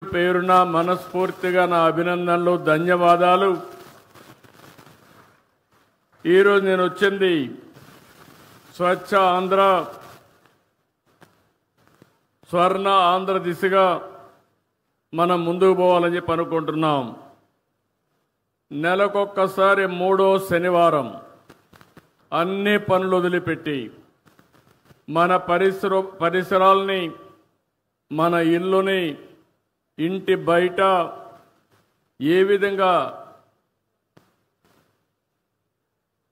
పేరున మనస్ఫూర్తిగా నా అభినందనలు ధన్యవాదాలు. ఈరోజు నేను వచ్చింది స్వచ్ఛ ఆంధ్ర స్వర్ణ ఆంధ్ర దిశగా మనం ముందుకు పోవాలని చెప్పి అనుకుంటున్నాం. నెలకొక్కసారి మూడో శనివారం అన్ని పనులు వదిలిపెట్టి మన పరిసరాల్ని మన ఇల్లుని ఇంటి బయట ఏ విధంగా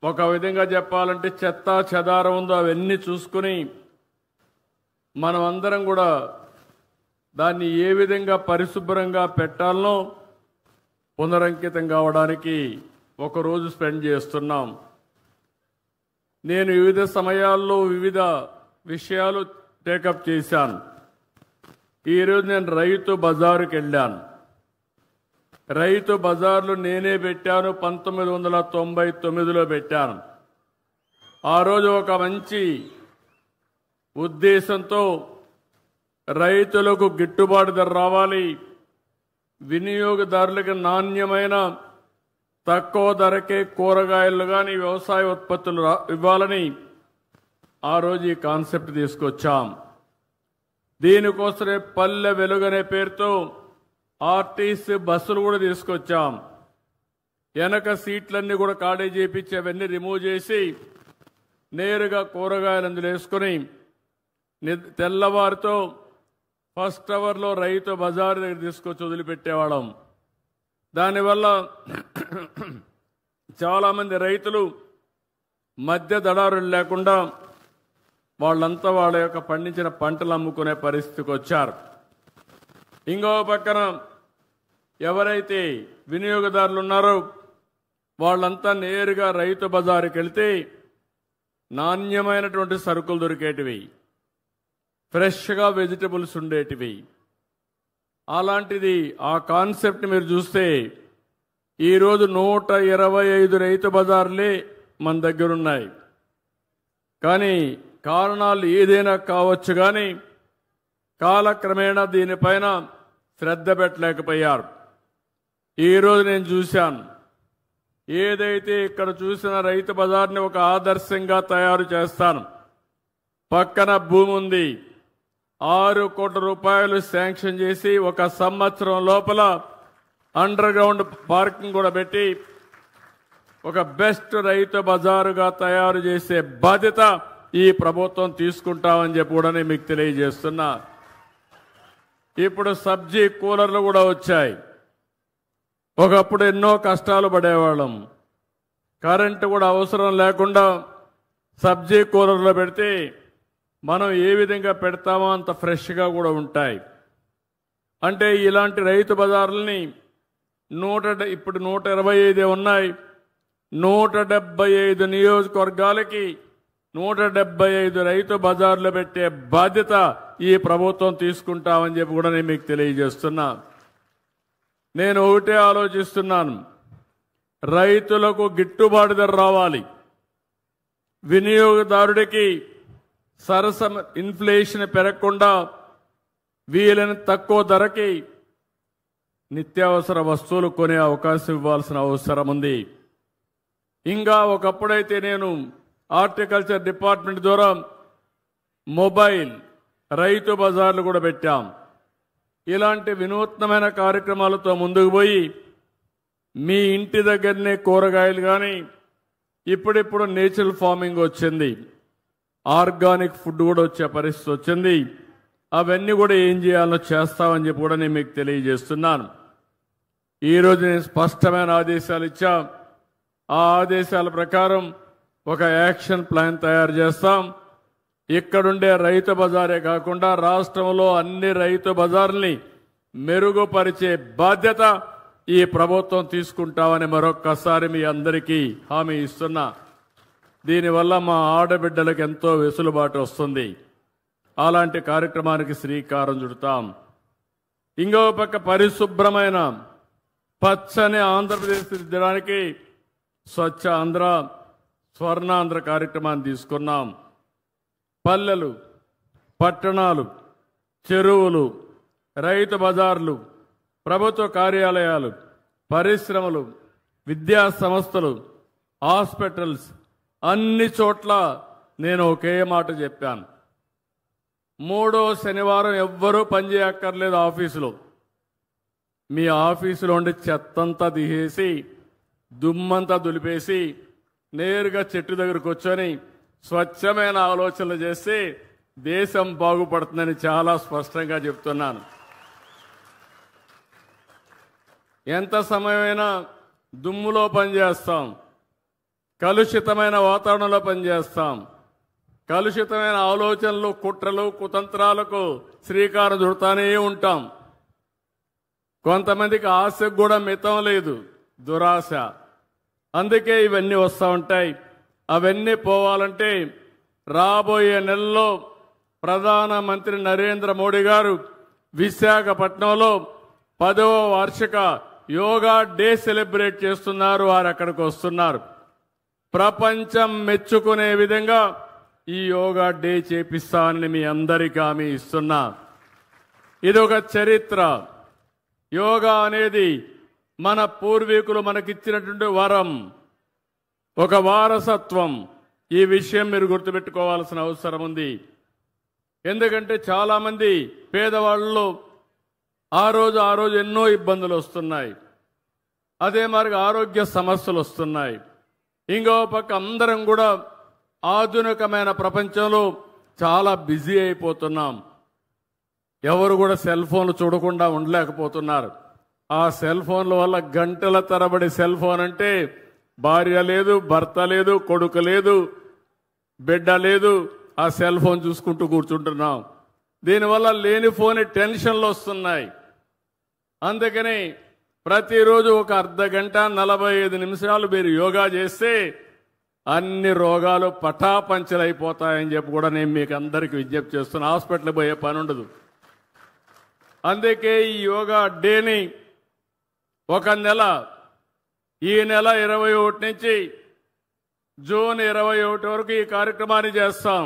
ఒక విధంగా చెప్పాలంటే చెత్త చెదారం ఉందో అవన్నీ చూసుకుని మనం అందరం కూడా దాన్ని ఏ విధంగా పరిశుభ్రంగా పెట్టాలనో పునరంకితం కావడానికి ఒకరోజు స్పెండ్ చేస్తున్నాం. నేను వివిధ సమయాల్లో వివిధ విషయాలు టేకప్ చేశాను. ఈరోజు నేను రైతు బజారుకి వెళ్ళాను. రైతు బజార్లు నేనే పెట్టాను, 1999లో పెట్టాను. ఆ రోజు ఒక మంచి ఉద్దేశంతో రైతులకు గిట్టుబాటు ధర రావాలి, వినియోగదారులకు నాణ్యమైన తక్కువ ధరకే కూరగాయలు కానీ వ్యవసాయ ఉత్పత్తులు ఇవ్వాలని ఆ రోజు ఈ కాన్సెప్ట్ తీసుకొచ్చాం. దీనికోసమే పల్లె వెలుగనే పేరుతో ఆర్టీసీ బస్సులు కూడా తీసుకొచ్చాం. వెనక సీట్లన్నీ కూడా ఖాళీ చేయించి అవన్నీ రిమూవ్ చేసి నేరుగా కూరగాయలు అందులో వేసుకుని తెల్లవారితో ఫస్ట్ అవర్లో రైతు బజారు దగ్గర తీసుకొచ్చి వదిలిపెట్టేవాళ్ళం. దానివల్ల చాలామంది రైతులు మధ్య దళారులు లేకుండా వాళ్ళంతా వాళ్ళ యొక్క పండించిన పంటలు అమ్ముకునే పరిస్థితికి వచ్చారు. ఇంకో పక్కన ఎవరైతే వినియోగదారులు ఉన్నారో వాళ్ళంతా నేరుగా రైతు బజారుకి వెళ్తే నాణ్యమైనటువంటి సరుకులు దొరికేటివి, ఫ్రెష్గా వెజిటబుల్స్ ఉండేటివి. అలాంటిది ఆ కాన్సెప్ట్ మీరు చూస్తే ఈరోజు 125 రైతు బజార్లే మన దగ్గర ఉన్నాయి. కానీ కారణాలు ఏదైనా కావచ్చు, కానీ కాలక్రమేణా దీనిపైన శ్రద్ధ పెట్టలేకపోయారు. ఈరోజు నేను చూశాను, ఏదైతే ఇక్కడ చూసిన రైతు బజార్ని ఒక ఆదర్శంగా తయారు చేస్తాను. పక్కన భూమి ఉంది, 6 కోట్ల రూపాయలు శాంక్షన్ చేసి 1 సంవత్సరం లోపల అండర్ గ్రౌండ్ పార్కింగ్ కూడా పెట్టి ఒక బెస్ట్ రైతు బజారుగా తయారు చేసే బాధ్యత ఈ ప్రభుత్వం తీసుకుంటామని చెప్పి కూడా నేను మీకు తెలియజేస్తున్నా. ఇప్పుడు సబ్జీ కూలర్లు కూడా వచ్చాయి. ఒకప్పుడు ఎన్నో కష్టాలు పడేవాళ్ళం, కరెంటు కూడా అవసరం లేకుండా సబ్జీ కూలర్లో పెడితే మనం ఏ విధంగా పెడతామో అంత ఫ్రెష్గా కూడా ఉంటాయి. అంటే ఇలాంటి రైతు బజార్లని ఇప్పుడు 125 ఉన్నాయి. 175 నియోజకవర్గాలకి 175 రైతు బజార్లు పెట్టే బాధ్యత ఈ ప్రభుత్వం తీసుకుంటామని చెప్పి కూడా నేను మీకు తెలియజేస్తున్నా. నేను ఒకటే ఆలోచిస్తున్నాను, రైతులకు గిట్టుబాటు ధర రావాలి, వినియోగదారుడికి ఇన్ఫ్లేషన్ పెరగకుండా వీలైన తక్కువ ధరకి నిత్యావసర వస్తువులు కొనే అవకాశం ఇవ్వాల్సిన అవసరం ఉంది. ఇంకా ఒకప్పుడైతే నేను హార్టికల్చర్ డిపార్ట్మెంట్ ద్వారా మొబైల్ రైతు బజార్లు కూడా పెట్టాం. ఇలాంటి వినూత్నమైన కార్యక్రమాలతో ముందుకు పోయి మీ ఇంటి దగ్గరనే కూరగాయలు కానీ, ఇప్పుడిప్పుడు నేచురల్ ఫార్మింగ్ వచ్చింది, ఆర్గానిక్ ఫుడ్ కూడా వచ్చే పరిస్థితి వచ్చింది. అవన్నీ కూడా ఏం చేయాలో చేస్తామని చెప్పి కూడా నేను మీకు తెలియజేస్తున్నాను. ఈరోజు నేను స్పష్టమైన ఆదేశాలు ఇచ్చా. ఆ ఆదేశాల ప్రకారం ఒక యాక్షన్ ప్లాన్ తయారు చేస్తాం. ఇక్కడుండే రైతు బజారే కాకుండా రాష్ట్రంలో అన్ని రైతు బజార్లని మెరుగుపరిచే బాధ్యత ఈ ప్రభుత్వం తీసుకుంటామని మరొక్కసారి మీ అందరికీ హామీ ఇస్తున్నా. దీనివల్ల మా ఆడబిడ్డలకు ఎంతో వెసులుబాటు వస్తుంది. అలాంటి కార్యక్రమానికి శ్రీకారం చుడతాం. ఇంకో పక్క పరిశుభ్రమైన పచ్చని ఆంధ్రప్రదేశ్ దిద్దడానికి స్వచ్ఛ ఆంధ్ర స్వర్ణాంధ్ర కార్యక్రమాన్ని తీసుకున్నాం. పల్లెలు, పట్టణాలు, చెరువులు, రైతు బజార్లు ప్రభుత్వ కార్యాలయాలు, పరిశ్రమలు, విద్యా సంస్థలు, హాస్పిటల్స్ అన్ని చోట్ల నేను ఒకే మాట చెప్పాను. 3వ శనివారం ఎవ్వరూ పనిచేయక్కర్లేదు ఆఫీసులో. మీ ఆఫీసులో ఉండి చెత్తంతా తీసేసి దుమ్మంతా దులిపేసి నేరుగా చెట్టు దగ్గరకు కూర్చొని స్వచ్ఛమైన ఆలోచనలు చేస్తే దేశం బాగుపడుతుందని చాలా స్పష్టంగా చెప్తున్నాను. ఎంత సమయమైనా దుమ్ములో పనిచేస్తాం, కలుషితమైన వాతావరణంలో పనిచేస్తాం, కలుషితమైన ఆలోచనలు, కుట్రలు, కుతంత్రాలకు శ్రీకారం చుడతానే ఉంటాం. కొంతమందికి ఆశకు కూడా మితం లేదు, దురాశ. అందుకే ఇవన్నీ వస్తూ ఉంటాయి. అవన్నీ పోవాలంటే రాబోయే నెలలో ప్రధానమంత్రి నరేంద్ర మోడీ గారు విశాఖపట్నంలో 10వ వార్షిక యోగా డే సెలబ్రేట్ చేస్తున్నారు. వారు అక్కడికి వస్తున్నారు. ప్రపంచం మెచ్చుకునే విధంగా ఈ యోగా డే చేపిస్తానని మీ అందరికీ హామీ ఇస్తున్నా. ఇది ఒక చరిత్ర. యోగా అనేది మన పూర్వీకులు మనకిచ్చినటువంటి వరం, ఒక వారసత్వం. ఈ విషయం మీరు గుర్తుపెట్టుకోవాల్సిన అవసరం ఉంది. ఎందుకంటే చాలామంది పేదవాళ్ళు ఆ రోజు ఎన్నో ఇబ్బందులు వస్తున్నాయి. అదే మరి ఆరోగ్య సమస్యలు వస్తున్నాయి. ఇంకో పక్క అందరం కూడా ఆధునికమైన ప్రపంచంలో చాలా బిజీ అయిపోతున్నాం. ఎవరు కూడా సెల్ ఫోన్లు చూడకుండా ఉండలేకపోతున్నారు. ఆ సెల్ ఫోన్ల వల్ల గంటల తరబడి సెల్ ఫోన్ అంటే భార్య లేదు, భర్త లేదు, కొడుకు లేదు, బిడ్డ లేదు, ఆ సెల్ ఫోన్ చూసుకుంటూ కూర్చుంటున్నాం. దీనివల్ల లేనిపోని టెన్షన్లు వస్తున్నాయి. అందుకని ప్రతిరోజు ఒక అర్ధగంట 45 నిమిషాలు మీరు యోగా చేస్తే అన్ని రోగాలు పటాపంచలైపోతాయని చెప్పి కూడా నేను మీకు అందరికీ విజ్ఞప్తి చేస్తున్నా. హాస్పిటల్ పోయే పని ఉండదు. అందుకే ఈ యోగా డేని ఒక నెల, ఈ నెల 21 నుంచి జూన్ 21 వరకు ఈ కార్యక్రమాన్ని చేస్తాం.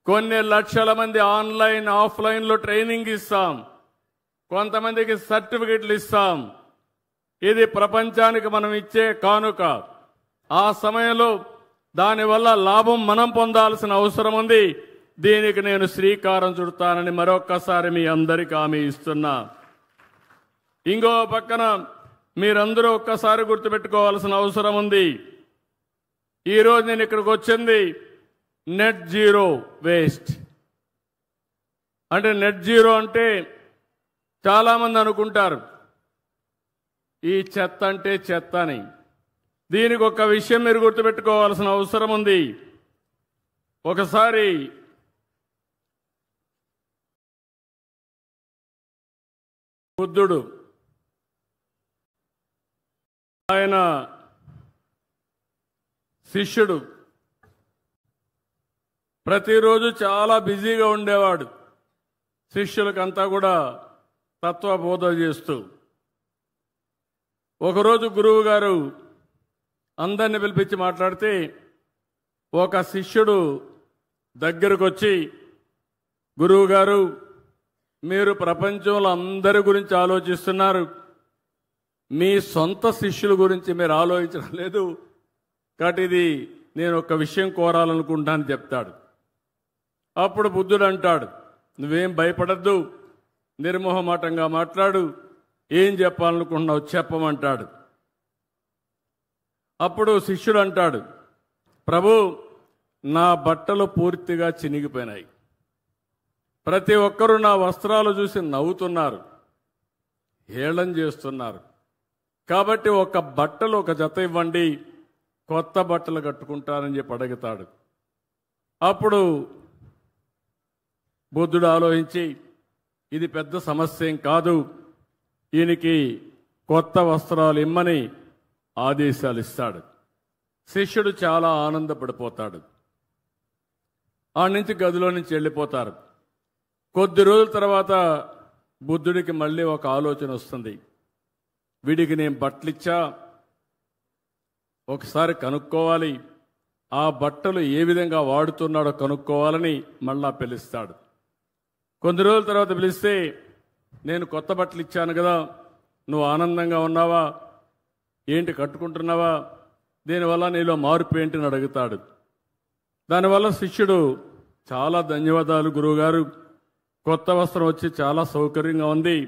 కొన్ని లక్షల మంది ఆన్లైన్, ఆఫ్లైన్లో ట్రైనింగ్ ఇస్తాం. కొంతమందికి సర్టిఫికెట్లు ఇస్తాం. ఇది ప్రపంచానికి మనం ఇచ్చే కానుక. ఆ సమయంలో దానివల్ల లాభం మనం పొందాల్సిన అవసరం ఉంది. దీనికి నేను శ్రీకారం చుడతానని మరొక్కసారి మీ అందరికీ హామీ ఇస్తున్నా. ఇంకో పక్కన మీరందరూ ఒక్కసారి గుర్తుపెట్టుకోవాల్సిన అవసరం ఉంది. ఈరోజు నేను ఇక్కడికి వచ్చింది నెట్ జీరో వేస్ట్. అంటే నెట్ జీరో అంటే చాలామంది అనుకుంటారు ఈ చెత్త అంటే చెత్త అని. దీనికి ఒక విషయం మీరు గుర్తుపెట్టుకోవాల్సిన అవసరం ఉంది. ఒకసారి బుద్ధుడు ఆయన శిష్యుడు ప్రతిరోజు చాలా బిజీగా ఉండేవాడు. శిష్యులకంతా కూడా తత్వబోధ చేస్తూ. ఒకరోజు గురువు గారు అందరిని పిలిపించి మాట్లాడితే ఒక శిష్యుడు దగ్గరకు వచ్చి, గురువు గారు మీరు ప్రపంచంలో అందరి గురించి ఆలోచిస్తున్నారు, మీ సొంత శిష్యుల గురించి మీరు ఆలోచించడం లేదు, కాబట్టి ఇది నేను ఒక విషయం కోరాలనుకుంటానని చెప్తాడు. అప్పుడు బుద్ధుడు అంటాడు, నువ్వేం భయపడద్దు, నిర్మోహమాటంగా మాట్లాడు, ఏం చెప్పాలనుకుంటున్నావు చెప్పమంటాడు. అప్పుడు శిష్యుడు అంటాడు, ప్రభు నా బట్టలు పూర్తిగా చినిగిపోయినాయి, ప్రతి ఒక్కరూ నా వస్త్రాలు చూసి నవ్వుతున్నారు, హేళన చేస్తున్నారు, కాబట్టి ఒక బట్టలు ఒక జత ఇవ్వండి, కొత్త బట్టలు కట్టుకుంటానని చెప్పి అడుగుతాడు. అప్పుడు బుద్ధుడు ఆలోచించి ఇది పెద్ద సమస్య ఏం కాదు, ఈయనకి కొత్త వస్త్రాలు ఇమ్మని ఆదేశాలు ఇస్తాడు. శిష్యుడు చాలా ఆనందపడిపోతాడు. ఆ నుంచి గదిలో నుంచి వెళ్ళిపోతారు. కొద్ది రోజుల తర్వాత బుద్ధుడికి మళ్ళీ ఒక ఆలోచన వస్తుంది. వీడికి నేను బట్టలు ఇచ్చా, ఒకసారి కనుక్కోవాలి, ఆ బట్టలు ఏ విధంగా వాడుతున్నాడో కనుక్కోవాలని మళ్ళా పిలుస్తాడు. కొన్ని రోజుల తర్వాత పిలిస్తే నేను కొత్త బట్టలు ఇచ్చాను కదా, నువ్వు ఆనందంగా ఉన్నావా, ఏంటి కట్టుకుంటున్నావా, దీనివల్ల నీలో మార్పు ఏంటిని అడుగుతాడు. దానివల్ల శిష్యుడు చాలా ధన్యవాదాలు గురువుగారు, కొత్త వస్త్రం వచ్చి చాలా సౌకర్యంగా ఉంది,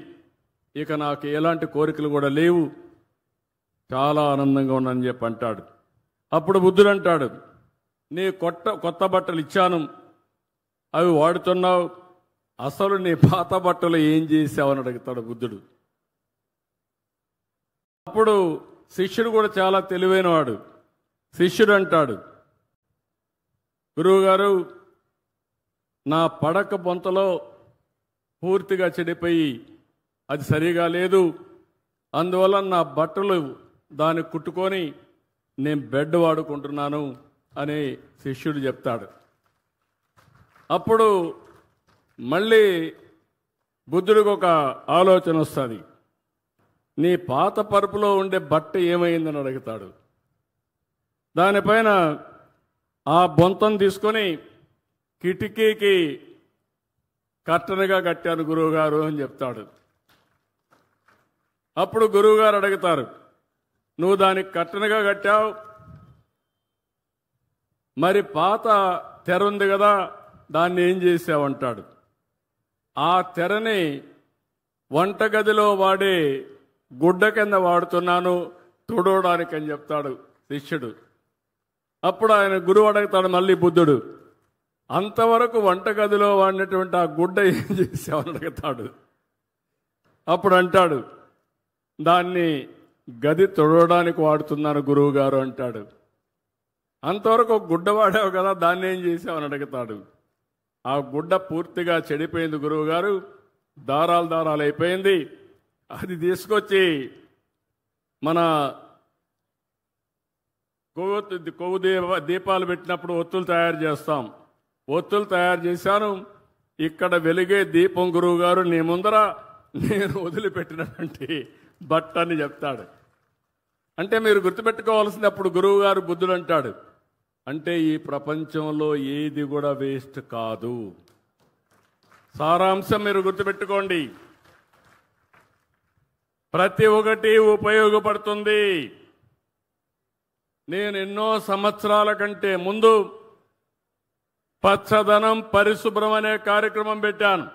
ఇక నాకు ఎలాంటి కోరికలు కూడా లేవు, చాలా ఆనందంగా ఉన్నానని చెప్పి అంటాడు. అప్పుడు బుద్ధుడు అంటాడు, నీ కొత్త బట్టలు ఇచ్చాను, అవి వాడుతున్నావు, అసలు నీ పాత బట్టలు ఏం చేశావని అడుగుతాడు బుద్ధుడు. అప్పుడు శిష్యుడు కూడా చాలా తెలివైనవాడు. శిష్యుడు అంటాడు, గురువుగారు, నా పడక బొంతలో పూర్తిగా చెడిపోయి అది సరిగా లేదు, అందువల్ల నా బట్టలు దాన్ని కుట్టుకొని నేను బెడ్ వాడుకుంటున్నాను అని శిష్యుడు చెప్తాడు. అప్పుడు మళ్ళీ బుద్ధుడికి ఒక ఆలోచన వస్తుంది. నీ పాత పరుపులో ఉండే బట్ట ఏమైందని అడుగుతాడు. దానిపైన ఆ బొంతను తీసుకొని కిటికీకి కర్టనగా కట్టాను గురువుగారు అని చెప్తాడు. అప్పుడు గురువుగారు అడుగుతారు, నువ్వు దానికి కర్టనగా కట్టావు, మరి పాత తెర ఉంది కదా, దాన్ని ఏం చేసావంటాడు. ఆ తెరని వంటగదిలో వాడే గుడ్డ కింద వాడుతున్నాను తుడవడానికి అని చెప్తాడు శిష్యుడు. అప్పుడు ఆయన గురువు అడుగుతాడు మళ్ళీ బుద్ధుడు, అంతవరకు వంటగదిలో వాడినటువంటి ఆ గుడ్డ ఏం చేసావని అడుగుతాడు. అప్పుడు అంటాడు, దాన్ని గది తుడవడానికి వాడుతున్నాను గురువు గారు అంటాడు. అంతవరకు ఒక గుడ్డ వాడావు కదా, దాన్ని ఏం చేసావని అడుగుతాడు. ఆ గుడ్డ పూర్తిగా చెడిపోయింది గురువు గారు, దారాలు అయిపోయింది, అది తీసుకొచ్చి మన కొవ్వు దీపాలు పెట్టినప్పుడు ఒత్తులు తయారు చేస్తాం, ఒత్తులు తయారు చేశాను, ఇక్కడ వెలిగే దీపం గురువు గారు నీ ముందర నేను వదిలిపెట్టినటువంటి బట్ట అని చెప్తాడు. అంటే మీరు గుర్తుపెట్టుకోవాల్సింది, అప్పుడు గురువు గారు బుద్ధుడు అంటాడు, అంటే ఈ ప్రపంచంలో ఏది కూడా వేస్ట్ కాదు. సారాంశం మీరు గుర్తుపెట్టుకోండి, ప్రతి ఒక్కటి ఉపయోగపడుతుంది. నేను ఎన్నో సంవత్సరాల కంటే ముందు పచ్చదనం పరిశుభ్రం అనే కార్యక్రమం పెట్టాను.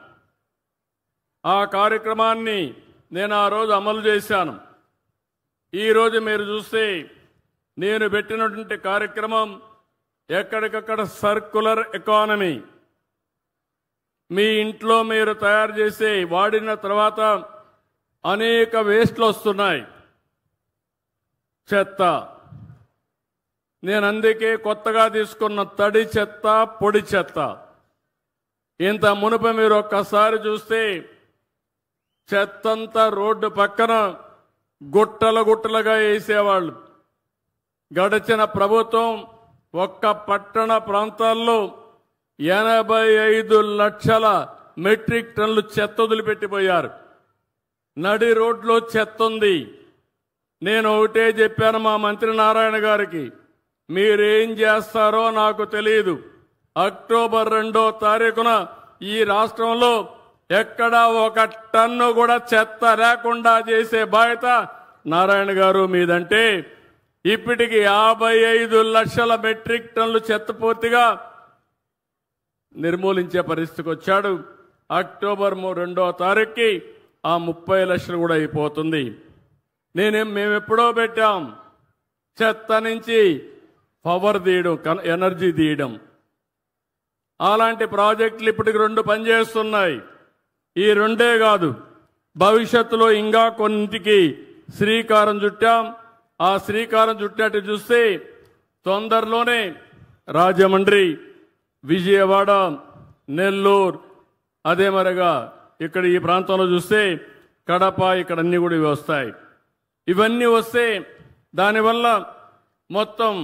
ఆ కార్యక్రమాన్ని నేను ఆ రోజు అమలు చేశాను. ఈరోజు మీరు చూస్తే నేను పెట్టినటువంటి కార్యక్రమం ఎక్కడికక్కడ సర్క్యులర్ ఎకానమీ. మీ ఇంట్లో మీరు తయారు చేసి వాడిన తర్వాత అనేక వేస్ట్లు వస్తున్నాయి, చెత్త. నేను అందుకే కొత్తగా తీసుకున్న తడి చెత్త, పొడి చెత్త. ఇంత మునుపు మీరు ఒక్కసారి చూస్తే చెత్తంతా రోడ్డు పక్కన గుట్టలుగా వేసేవాళ్ళు. గడిచిన ప్రభుత్వం ఒక్క పట్టణ ప్రాంతాల్లో 85 లక్షల మెట్రిక్ టన్నులు చెత్త వదిలిపెట్టిపోయారు. నడి రోడ్లో చెత్త ఉంది. నేను ఒకటే చెప్పాను మా మంత్రి నారాయణ గారికి, మీరేం చేస్తారో నాకు తెలియదు, అక్టోబర్ 2వ తారీఖున ఈ రాష్ట్రంలో ఎక్కడా ఒక టన్ను కూడా చెత్త లేకుండా చేసే బాధ్యత నారాయణ గారు మీదంటే, ఇప్పటికి 55 లక్షల మెట్రిక్ టన్నులు చెత్త పూర్తిగా నిర్మూలించే పరిస్థితికి వచ్చాడు. అక్టోబర్ 2వ తారీఖుకి ఆ 30 లక్షలు కూడా అయిపోతుంది. మేము ఎప్పుడో పెట్టాం, చెత్త నుంచి పవర్ తీయడం, ఎనర్జీ తీయడం. అలాంటి ప్రాజెక్టులు ఇప్పటికి 2 పనిచేస్తున్నాయి. ఈ 2 కాదు, భవిష్యత్తులో ఇంకా కొన్నింటికి శ్రీకారం చుట్టాం. ఆ శ్రీకారం చుట్టినట్టు చూస్తే తొందరలోనే రాజమండ్రి, విజయవాడ, నెల్లూరు, అదే మరిగా ఇక్కడ ఈ ప్రాంతంలో చూస్తే కడప, ఇక్కడ అన్ని కూడా ఇవి వస్తాయి. ఇవన్నీ వస్తే దానివల్ల మొత్తం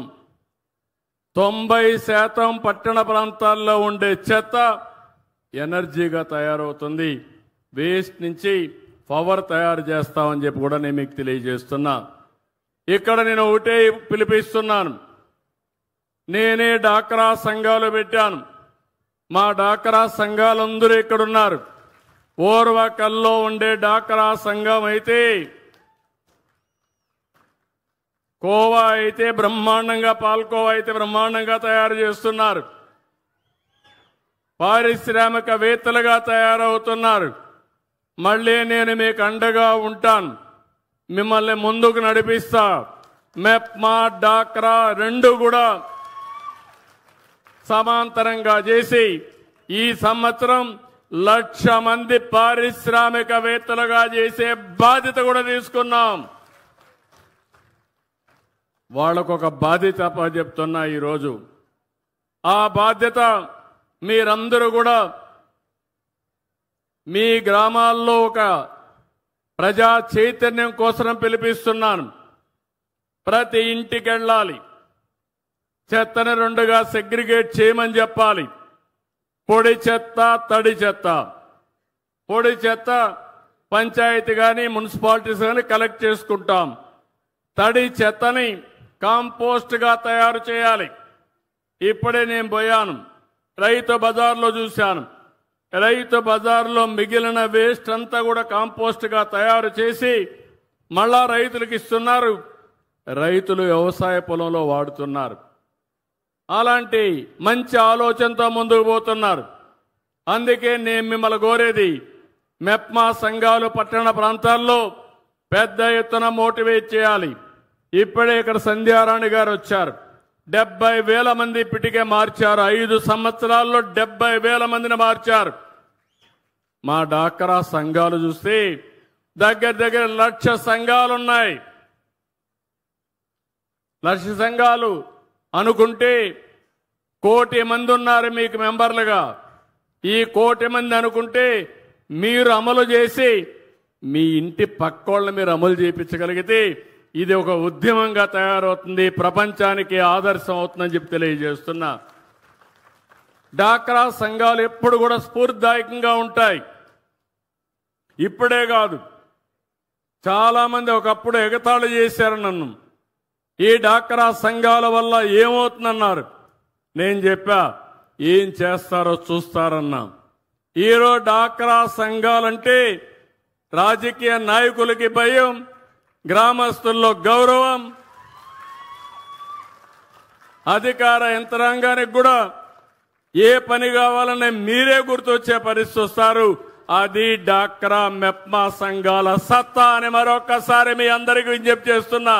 90% పట్టణ ప్రాంతాల్లో ఉండే చెత్త ఎనర్జీగా తయారవుతుంది. వేస్ట్ నుంచి పవర్ తయారు చేస్తామని చెప్పి కూడా నేను మీకు తెలియజేస్తున్నా. ఇక్కడ నేను ఒకటే పిలిపిస్తున్నాను, నేనే డాక్రా సంఘాలు పెట్టాను. మా డాక్రా సంఘాలందరూ ఇక్కడున్నారు. ఓర్వకల్లో ఉండే డాక్రా సంఘం అయితే, కోవా అయితే బ్రహ్మాండంగా, పాల్కోవా అయితే బ్రహ్మాండంగా తయారు చేస్తున్నారు. పారిశ్రామికవేత్తలుగా తయారవుతున్నారు. మళ్ళీ నేను మీకు అండగా ఉంటాను, మిమ్మల్ని ముందుకు నడిపిస్తా. మెప్మా, డాక్రా రెండు కూడా సమాంతరంగా చేసి ఈ సంవత్సరం 1,00,000 మంది పారిశ్రామికవేత్తలుగా చేసే బాధ్యత కూడా తీసుకున్నాం. వాళ్ళకొక బాధ్యత చెప్తున్నా ఈరోజు. ఆ బాధ్యత మీరందరూ కూడా మీ గ్రామాల్లో ఒక ప్రజా చైతన్యం కోసం పిలిపిస్తున్నాను. ప్రతి ఇంటికి వెళ్ళాలి, చెత్తని రెండుగా సెగ్రిగేట్ చేయమని చెప్పాలి. పొడి చెత్త, తడి చెత్త. పొడి చెత్త పంచాయతీ కానీ మున్సిపాలిటీస్ కానీ కలెక్ట్ చేసుకుంటాం. తడి చెత్తని కాంపోస్ట్గా తయారు చేయాలి. ఇప్పుడే నేను పోయాను, రైతు బజార్లో చూశాను. రైతు బజార్లో మిగిలిన వేస్ట్ అంతా కూడా కాంపోస్ట్గా తయారు చేసి మళ్ళా రైతులకు ఇస్తున్నారు. రైతులు వ్యవసాయ పొలంలో వాడుతున్నారు. అలాంటి మంచి ఆలోచనతో ముందుకు పోతున్నారు. అందుకే నేను మిమ్మల్ని కోరేది, మెప్మా సంఘాలు పట్టణ ప్రాంతాల్లో పెద్ద ఎత్తున మోటివేట్ చేయాలి. ఇప్పుడే ఇక్కడ సంధ్యారాణి గారు వచ్చారు. 70,000 మంది ఇప్పటికే మార్చారు. 5 సంవత్సరాల్లో 70,000 మందిని మార్చారు. మా డాక్రా సంఘాలు చూస్తే దగ్గర 1,00,000 సంఘాలున్నాయి. 1,00,000 సంఘాలు అనుకుంటే 1,00,00,000 మంది ఉన్నారు మీకు మెంబర్లుగా. ఈ 1,00,00,000 మంది అనుకుంటే మీరు అమలు చేసి మీ ఇంటి పక్కోళ్ళని మీరు అమలు చేయించగలిగితే ఇది ఒక ఉద్యమంగా తయారవుతుంది, ప్రపంచానికి ఆదర్శం అవుతుందని చెప్పి తెలియజేస్తున్నా. డాక్రా సంఘాలు ఎప్పుడు కూడా స్ఫూర్తిదాయకంగా ఉంటాయి. ఇప్పుడే కాదు, చాలా మంది ఒకప్పుడు ఎగతాళి చేశారు నన్ను. ఈ డాక్రా సంఘాల వల్ల ఏమవుతుందన్నారు. నేను చెప్పా, ఏం చేస్తారో చూస్తారన్నా. ఈరోజు డాక్రా సంఘాలంటే రాజకీయ నాయకులకి భయం, గ్రామస్తుల్లో గౌరవం, అధికార యంత్రాంగానికి కూడా ఏ పని కావాలనే మీరే గుర్తొచ్చే పరిస్థితి వస్తారు. అది డాక్రా మెప్మా సంఘాల సత్తా అని మరొకసారి మీ అందరికీ విజ్ఞప్తి చేస్తున్నా.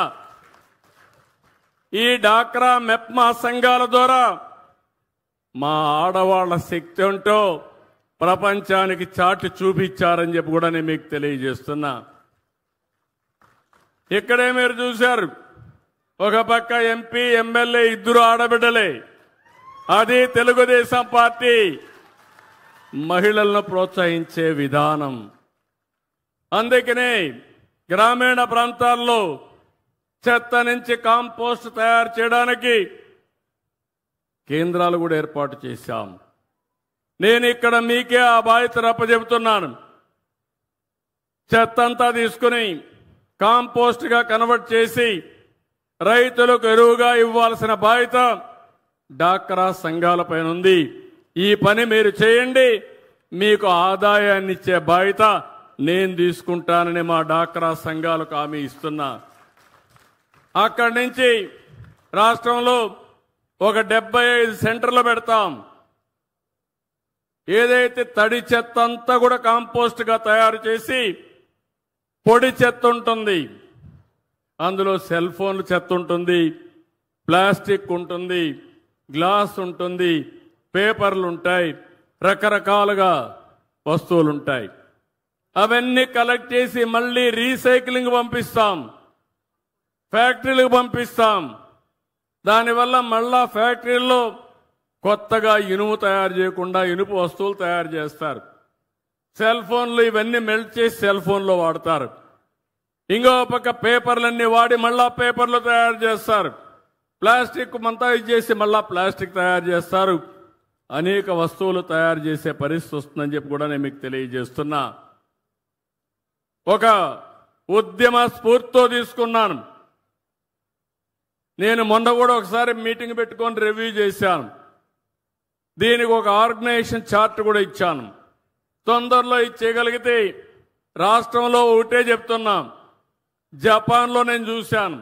ఈ డాక్రా మెప్మా సంఘాల ద్వారా మా ఆడవాళ్ల శక్తి ఉంటో ప్రపంచానికి చాటి చూపించారని చెప్పి కూడా నేను మీకు తెలియజేస్తున్నా. ఇక్కడే మీరు చూశారు, ఒక పక్క ఎంపీ, ఎమ్మెల్యే ఇద్దరు ఆడబిడ్డలే. అది తెలుగుదేశం పార్టీ మహిళలను ప్రోత్సహించే విధానం. అందుకనే గ్రామీణ ప్రాంతాల్లో చెత్త నుంచి కాంపోస్ట్ తయారు చేయడానికి కేంద్రాలు కూడా ఏర్పాటు చేశాం. నేను ఇక్కడ మీకే ఆ బాధ్యత అప్పచెబుతున్నాను. చెత్త అంతా తీసుకుని కాంపోస్ట్ గా కన్వర్ట్ చేసి రైతులకు ఎరువుగా ఇవ్వాల్సిన బాధ్యత డాక్రా సంఘాలపైన ఉంది. ఈ పని మీరు చేయండి, మీకు ఆదాయాన్ని ఇచ్చే బాధ్యత నేను తీసుకుంటానని మా డాక్రా సంఘాలకు హామీ ఇస్తున్నా. అక్కడి నుంచి రాష్ట్రంలో ఒక 75 సెంటర్లు పెడతాం. ఏదైతే తడి చెత్త అంతా కూడా కాంపోస్ట్ గా తయారు చేసి పొడి చెత్త ఉంటుంది, అందులో సెల్ ఫోన్లు చెత్త ఉంటుంది, ప్లాస్టిక్ ఉంటుంది, గ్లాస్ ఉంటుంది, పేపర్లు ఉంటాయి, రకరకాలుగా వస్తువులు ఉంటాయి. అవన్నీ కలెక్ట్ చేసి మళ్ళీ రీసైక్లింగ్ పంపిస్తాం, ఫ్యాక్టరీలకు పంపిస్తాం. దానివల్ల మళ్ళా ఫ్యాక్టరీల్లో కొత్తగా ఇనుము తయారు చేయకుండా ఇనుపు వస్తువులు తయారు చేస్తారు. సెల్ ఫోన్లు ఇవన్నీ మెల్ట్ చేసి సెల్ ఫోన్లో వాడతారు. ఇంకో పక్క పేపర్లన్నీ వాడి మళ్ళా పేపర్లు తయారు చేస్తారు. ప్లాస్టిక్ అంతా ఇచ్చేసి మళ్ళా ప్లాస్టిక్ తయారు చేస్తారు. అనేక వస్తువులు తయారు చేసే పరిస్థితి వస్తుందని చెప్పి కూడా నేను మీకు తెలియజేస్తున్నా. ఒక ఉద్యమ స్ఫూర్తితో తీసుకున్నాను. నేను మొన్న కూడా ఒకసారి మీటింగ్ పెట్టుకొని రివ్యూ చేశాను. దీనికి ఒక ఆర్గనైజేషన్ చార్ట్ కూడా ఇచ్చాను. తొందరలో ఇచ్చేయగలిగితే రాష్ట్రంలో ఒకటే చెప్తున్నాం. జపాన్లో నేను చూశాను,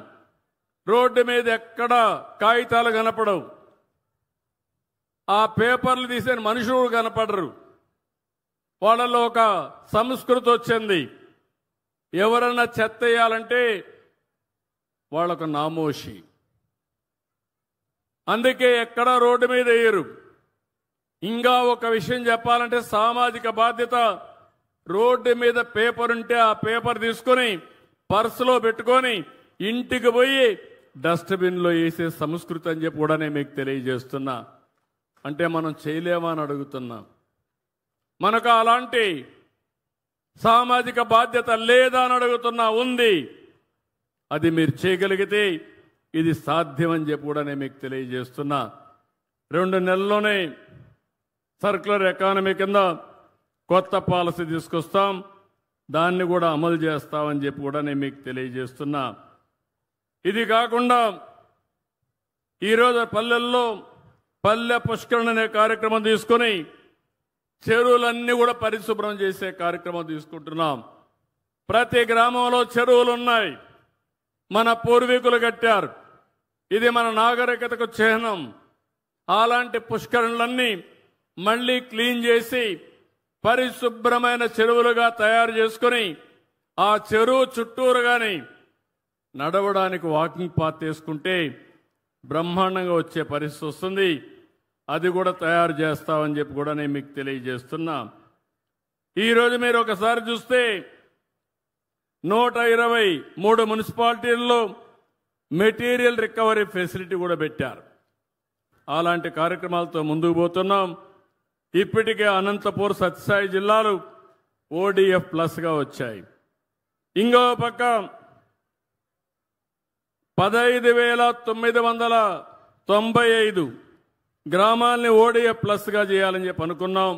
రోడ్డు మీద ఎక్కడ కాగితాలు కనపడవు, ఆ పేపర్లు తీసే మనుషులు కనపడరు. వాళ్ళలో ఒక సంస్కృతి వచ్చింది. ఎవరన్నా చెత్త వేయాలంటే వాళ్ళకు నామోషి. అందుకే ఎక్కడ రోడ్డు మీద వేయరు. ఇంకా ఒక విషయం చెప్పాలంటే సామాజిక బాధ్యత. రోడ్డు మీద పేపర్ ఉంటే ఆ పేపర్ తీసుకొని పర్సులో పెట్టుకొని ఇంటికి పోయి డస్ట్బిన్లో వేసే సంస్కృతి అని చెప్పి కూడా నేను మీకు తెలియజేస్తున్నా. అంటే మనం చేయలేమా అని అడుగుతున్నా. మనకు అలాంటి సామాజిక బాధ్యత లేదా అని అడుగుతున్నా. ఉంది. అది మీరు చేయగలిగితే ఇది సాధ్యమని చెప్పి కూడా నేను మీకు తెలియజేస్తున్నా. 2 నెలల్లోనే సర్క్యులర్ ఎకానమీ కింద కొత్త పాలసీ తీసుకొస్తాం, దాన్ని కూడా అమలు చేస్తామని చెప్పి కూడా నేను మీకు తెలియజేస్తున్నా. ఇది కాకుండా ఈరోజు పల్లెల్లో పల్లె పుష్కరణ అనే కార్యక్రమం తీసుకొని చెరువులన్నీ కూడా పరిశుభ్రం చేసే కార్యక్రమం తీసుకుంటున్నాం. ప్రతి గ్రామంలో చెరువులు ఉన్నాయి, మన పూర్వీకులు కట్టారు. ఇది మన నాగరికతకు చిహ్నం. అలాంటి పుష్కరణలన్నీ మళ్ళీ క్లీన్ చేసి పరిశుభ్రమైన చెరువులుగా తయారు చేసుకొని ఆ చెరువు చుట్టూరు కానీ నడవడానికి వాకింగ్ పాత్ తీసుకుంటే బ్రహ్మాండంగా వచ్చే పరిస్థితి వస్తుంది. అది కూడా తయారు చేస్తామని చెప్పి కూడా నేను మీకు తెలియజేస్తున్నా. ఈరోజు మీరు ఒకసారి చూస్తే 123 మున్సిపాలిటీల్లో మెటీరియల్ రికవరీ ఫెసిలిటీ కూడా పెట్టారు. అలాంటి కార్యక్రమాలతో ముందుకు పోతున్నాం. ఇప్పటికే అనంతపూర్, సత్యసాయి జిల్లాలు ODF ప్లస్గా వచ్చాయి. ఇంకో పక్క 15,995 గ్రామాలని ODF ప్లస్గా చేయాలని చెప్పి అనుకున్నాం.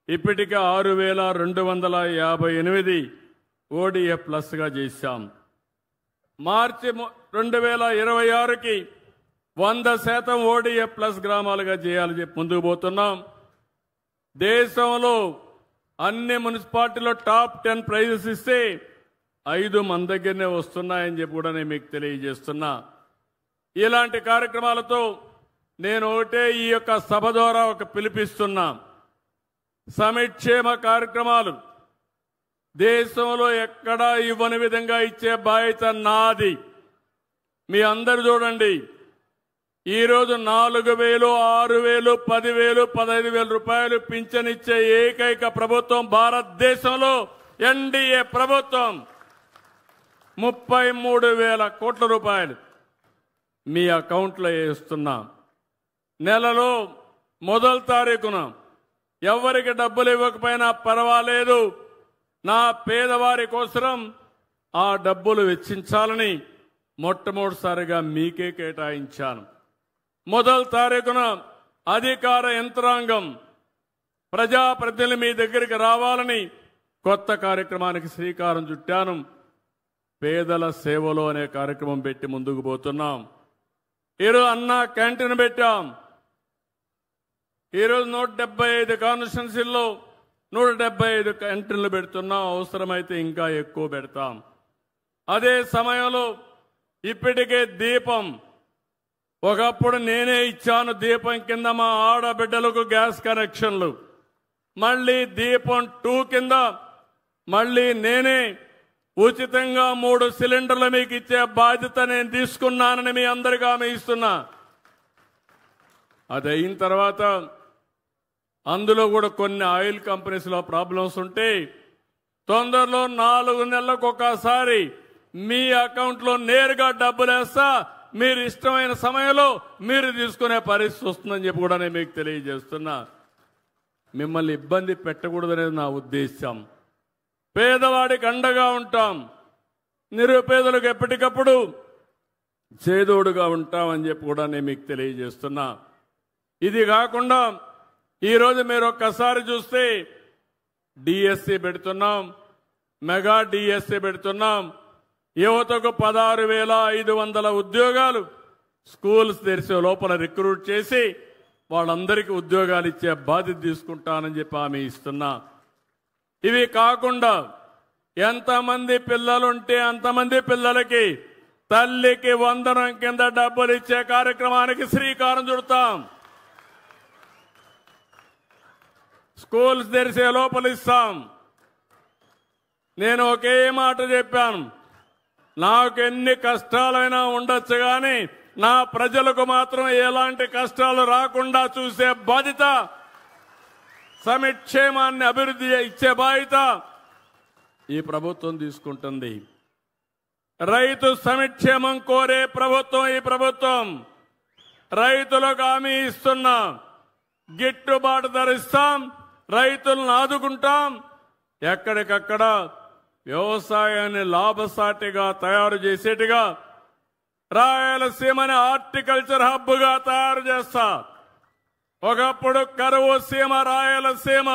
ఇప్పటికే 6,258 ODF ప్లస్గా చేశాం. మార్చి 2026కి 100% ODF ప్లస్ గ్రామాలుగా చేయాలని చెప్పి ముందుకు పోతున్నాం. దేశంలో అన్ని మున్సిపాలిటీలో టాప్ 10 ప్రైజెస్ ఇస్తే 5 మన దగ్గరనే వస్తున్నాయని చెప్పి కూడా నేను మీకు తెలియజేస్తున్నా. ఇలాంటి కార్యక్రమాలతో నేను ఒకటే ఈ యొక్క సభ ద్వారా ఒక పిలిపిస్తున్నా. సంక్షేమ కార్యక్రమాలు దేశంలో ఎక్కడా ఇవ్వని విధంగా ఇచ్చే బాధ్యత నాది. మీ అందరు చూడండి, ఈరోజు 4,000, 6,000, 10,000, 15,000 రూపాయలు పింఛనిచ్చే ఏకైక ప్రభుత్వం భారతదేశంలో ఎన్డీఏ ప్రభుత్వం. 33,000 కోట్ల రూపాయలు మీ అకౌంట్లో వేస్తున్నాం. నెలలో మొదటి తారీఖున ఎవరికి డబ్బులు ఇవ్వకపోయినా పర్వాలేదు, నా పేదవారి కోసం ఆ డబ్బులు వెచ్చించాలని మొట్టమొదటిసారిగా మీకే కేటాయించాను. మొదటి తారీఖున అధికార యంత్రాంగం, ప్రజాప్రతినిధులు మీ దగ్గరికి రావాలని కొత్త కార్యక్రమానికి శ్రీకారం చుట్టాను. పేదల సేవలో అనే కార్యక్రమం పెట్టి ముందుకు పోతున్నాం. ఈరోజు అన్నా క్యాంటీన్ పెట్టాం. ఈరోజు 175 కాన్స్టిట్యున్సీల్లో 175 క్యాంటీన్లు పెడుతున్నాం. అవసరమైతే ఇంకా ఎక్కువ పెడతాం. అదే సమయంలో ఇప్పటికే దీపం, ఒకప్పుడు నేనే ఇచ్చాను దీపం కింద మా ఆడబిడ్డలకు గ్యాస్ కనెక్షన్లు. మళ్ళీ దీపం 2 కింద మళ్ళీ నేనే ఉచితంగా 3 సిలిండర్లు మీకు ఇచ్చే బాధ్యత నేను తీసుకున్నానని మీ అందరికీ హామీ ఇస్తున్నా. అది అయిన తర్వాత అందులో కూడా కొన్ని ఆయిల్ కంపెనీస్లో ప్రాబ్లమ్స్ ఉంటే తొందరలో 4 నెలలకు ఒకసారి మీ అకౌంట్లో నేరుగా డబ్బులు వేస్తా. మీరు ఇష్టమైన సమయంలో మీరు తీసుకునే పరిస్థితి వస్తుందని చెప్పి కూడా నేను మీకు తెలియజేస్తున్నా. మిమ్మల్ని ఇబ్బంది పెట్టకూడదనేది నా ఉద్దేశం. పేదవాడికి అండగా ఉంటాం, నిరుపేదలకు ఎప్పటికప్పుడు చేదోడుగా ఉంటామని చెప్పి కూడా నేను మీకు తెలియజేస్తున్నా. ఇది కాకుండా ఈరోజు మీరు ఒక్కసారి చూస్తే డిఎస్సి పెడుతున్నాం, మెగా డిఎస్సి పెడుతున్నాం. యువతకు 16,500 ఉద్యోగాలు స్కూల్స్ తెరిచే లోపల రిక్రూట్ చేసి వాళ్ళందరికీ ఉద్యోగాలు ఇచ్చే బాధ్యత తీసుకుంటానని చెప్పి హామీ ఇస్తున్నా. ఇవి కాకుండా ఎంతమంది పిల్లలుంటే అంతమంది పిల్లలకి తల్లికి వందనం కింద డబ్బులు ఇచ్చే కార్యక్రమానికి శ్రీకారం చుడతాం. స్కూల్స్ తెరిసే లోపల ఇస్తాం. నేను ఒకే మాట చెప్పాను, నాకు ఎన్ని కష్టాలైనా ఉండొచ్చు కానీ నా ప్రజలకు మాత్రం ఎలాంటి కష్టాలు రాకుండా చూసే బాధ్యత, సంక్షేమాన్ని అభివృద్ధి ఇచ్చే బాధ్యత ఈ ప్రభుత్వం తీసుకుంటుంది. రైతు సంక్షేమం కోరే ప్రభుత్వం ఈ ప్రభుత్వం. రైతులకు హామీ ఇస్తున్నా, గిట్టుబాటు ధర ఇస్తాం, రైతులను ఆదుకుంటాం. ఎక్కడికక్కడ వ్యవసాయాన్ని లాభసాటిగా తయారు చేసేట్టుగా రాయలసీమని హార్టికల్చర్ హబ్గా తయారు చేస్తా. ఒకప్పుడు కరువు సీమ రాయలసీమ,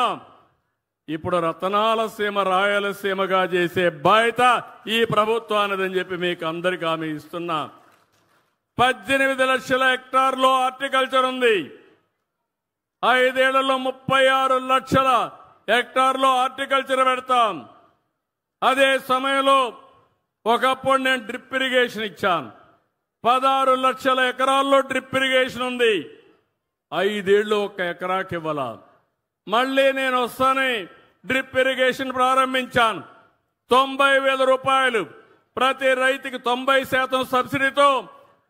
ఇప్పుడు రతనాల సీమ రాయలసీమగా చేసే బాధ్యత ఈ ప్రభుత్వానిదని చెప్పి మీకు అందరికీ హామీ ఇస్తున్నా. 18 లక్షల హెక్టార్లో హార్టికల్చర్ ఉంది. 5 ఏళ్లలో 36 లక్షల హెక్టార్లో హార్టికల్చర్ పెడతాం. అదే సమయంలో ఒకప్పుడు నేను డ్రిప్ ఇరిగేషన్ ఇచ్చాను. 16 లక్షల ఎకరాల్లో డ్రిప్ ఇరిగేషన్ ఉంది. 5 ఏళ్లు 1 ఎకరాకి ఇవ్వాల. మళ్ళీ నేను వస్తానే డ్రిప్ ఇరిగేషన్ ప్రారంభించాను. 90,000 రూపాయలు ప్రతి రైతుకి 90% సబ్సిడీతో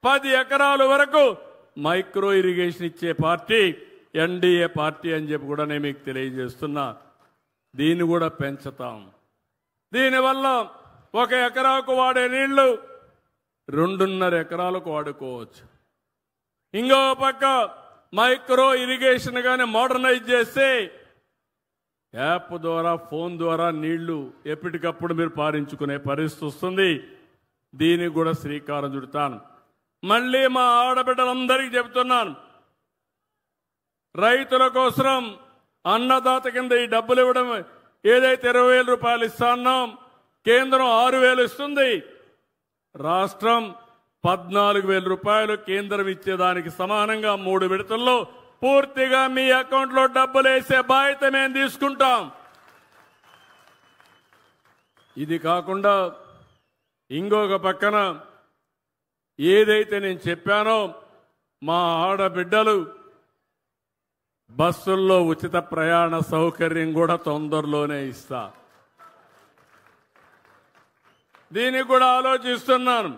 10 ఎకరాల వరకు మైక్రో ఇరిగేషన్ ఇచ్చే పార్టీ ఎన్డీఏ పార్టీ అని చెప్పి కూడా నేను మీకు తెలియజేస్తున్నా. దీన్ని కూడా పెంచుతాం. దీనివల్ల 1 ఎకరాకు వాడే నీళ్లు 2.5 ఎకరాలకు వాడుకోవచ్చు. ఇంకో పక్క మైక్రో ఇరిగేషన్ గాని మోడర్నైజ్ చేస్తే యాప్ ద్వారా, ఫోన్ ద్వారా నీళ్లు ఎప్పటికప్పుడు మీరు పారించుకునే పరిస్థితి వస్తుంది. దీనికి కూడా శ్రీకారం చుడతాను. మళ్ళీ మా ఆడబిడ్డలందరికీ చెబుతున్నాను, రైతుల కోసం అన్నదాత కింద ఈ డబ్బులు ఇవ్వడం ఏదైతే 20,000 రూపాయలు ఇస్తున్నాం, కేంద్రం 6,000 ఇస్తుంది. రాష్ట్రం 14,000 రూపాయలు కేంద్రం ఇచ్చేదానికి సమానంగా 3 విడతల్లో పూర్తిగా మీ అకౌంట్లో డబ్బులు వేసే బాధ్యత మేము తీసుకుంటాం. ఇది కాకుండా ఇంకొక పక్కన ఏదైతే నేను చెప్పానో మా ఆడబిడ్డలు బస్సుల్లో ఉచిత ప్రయాణ సౌకర్యం కూడా తొందరలోనే ఇస్తా. దీనికి కూడా ఆలోచిస్తున్నాను.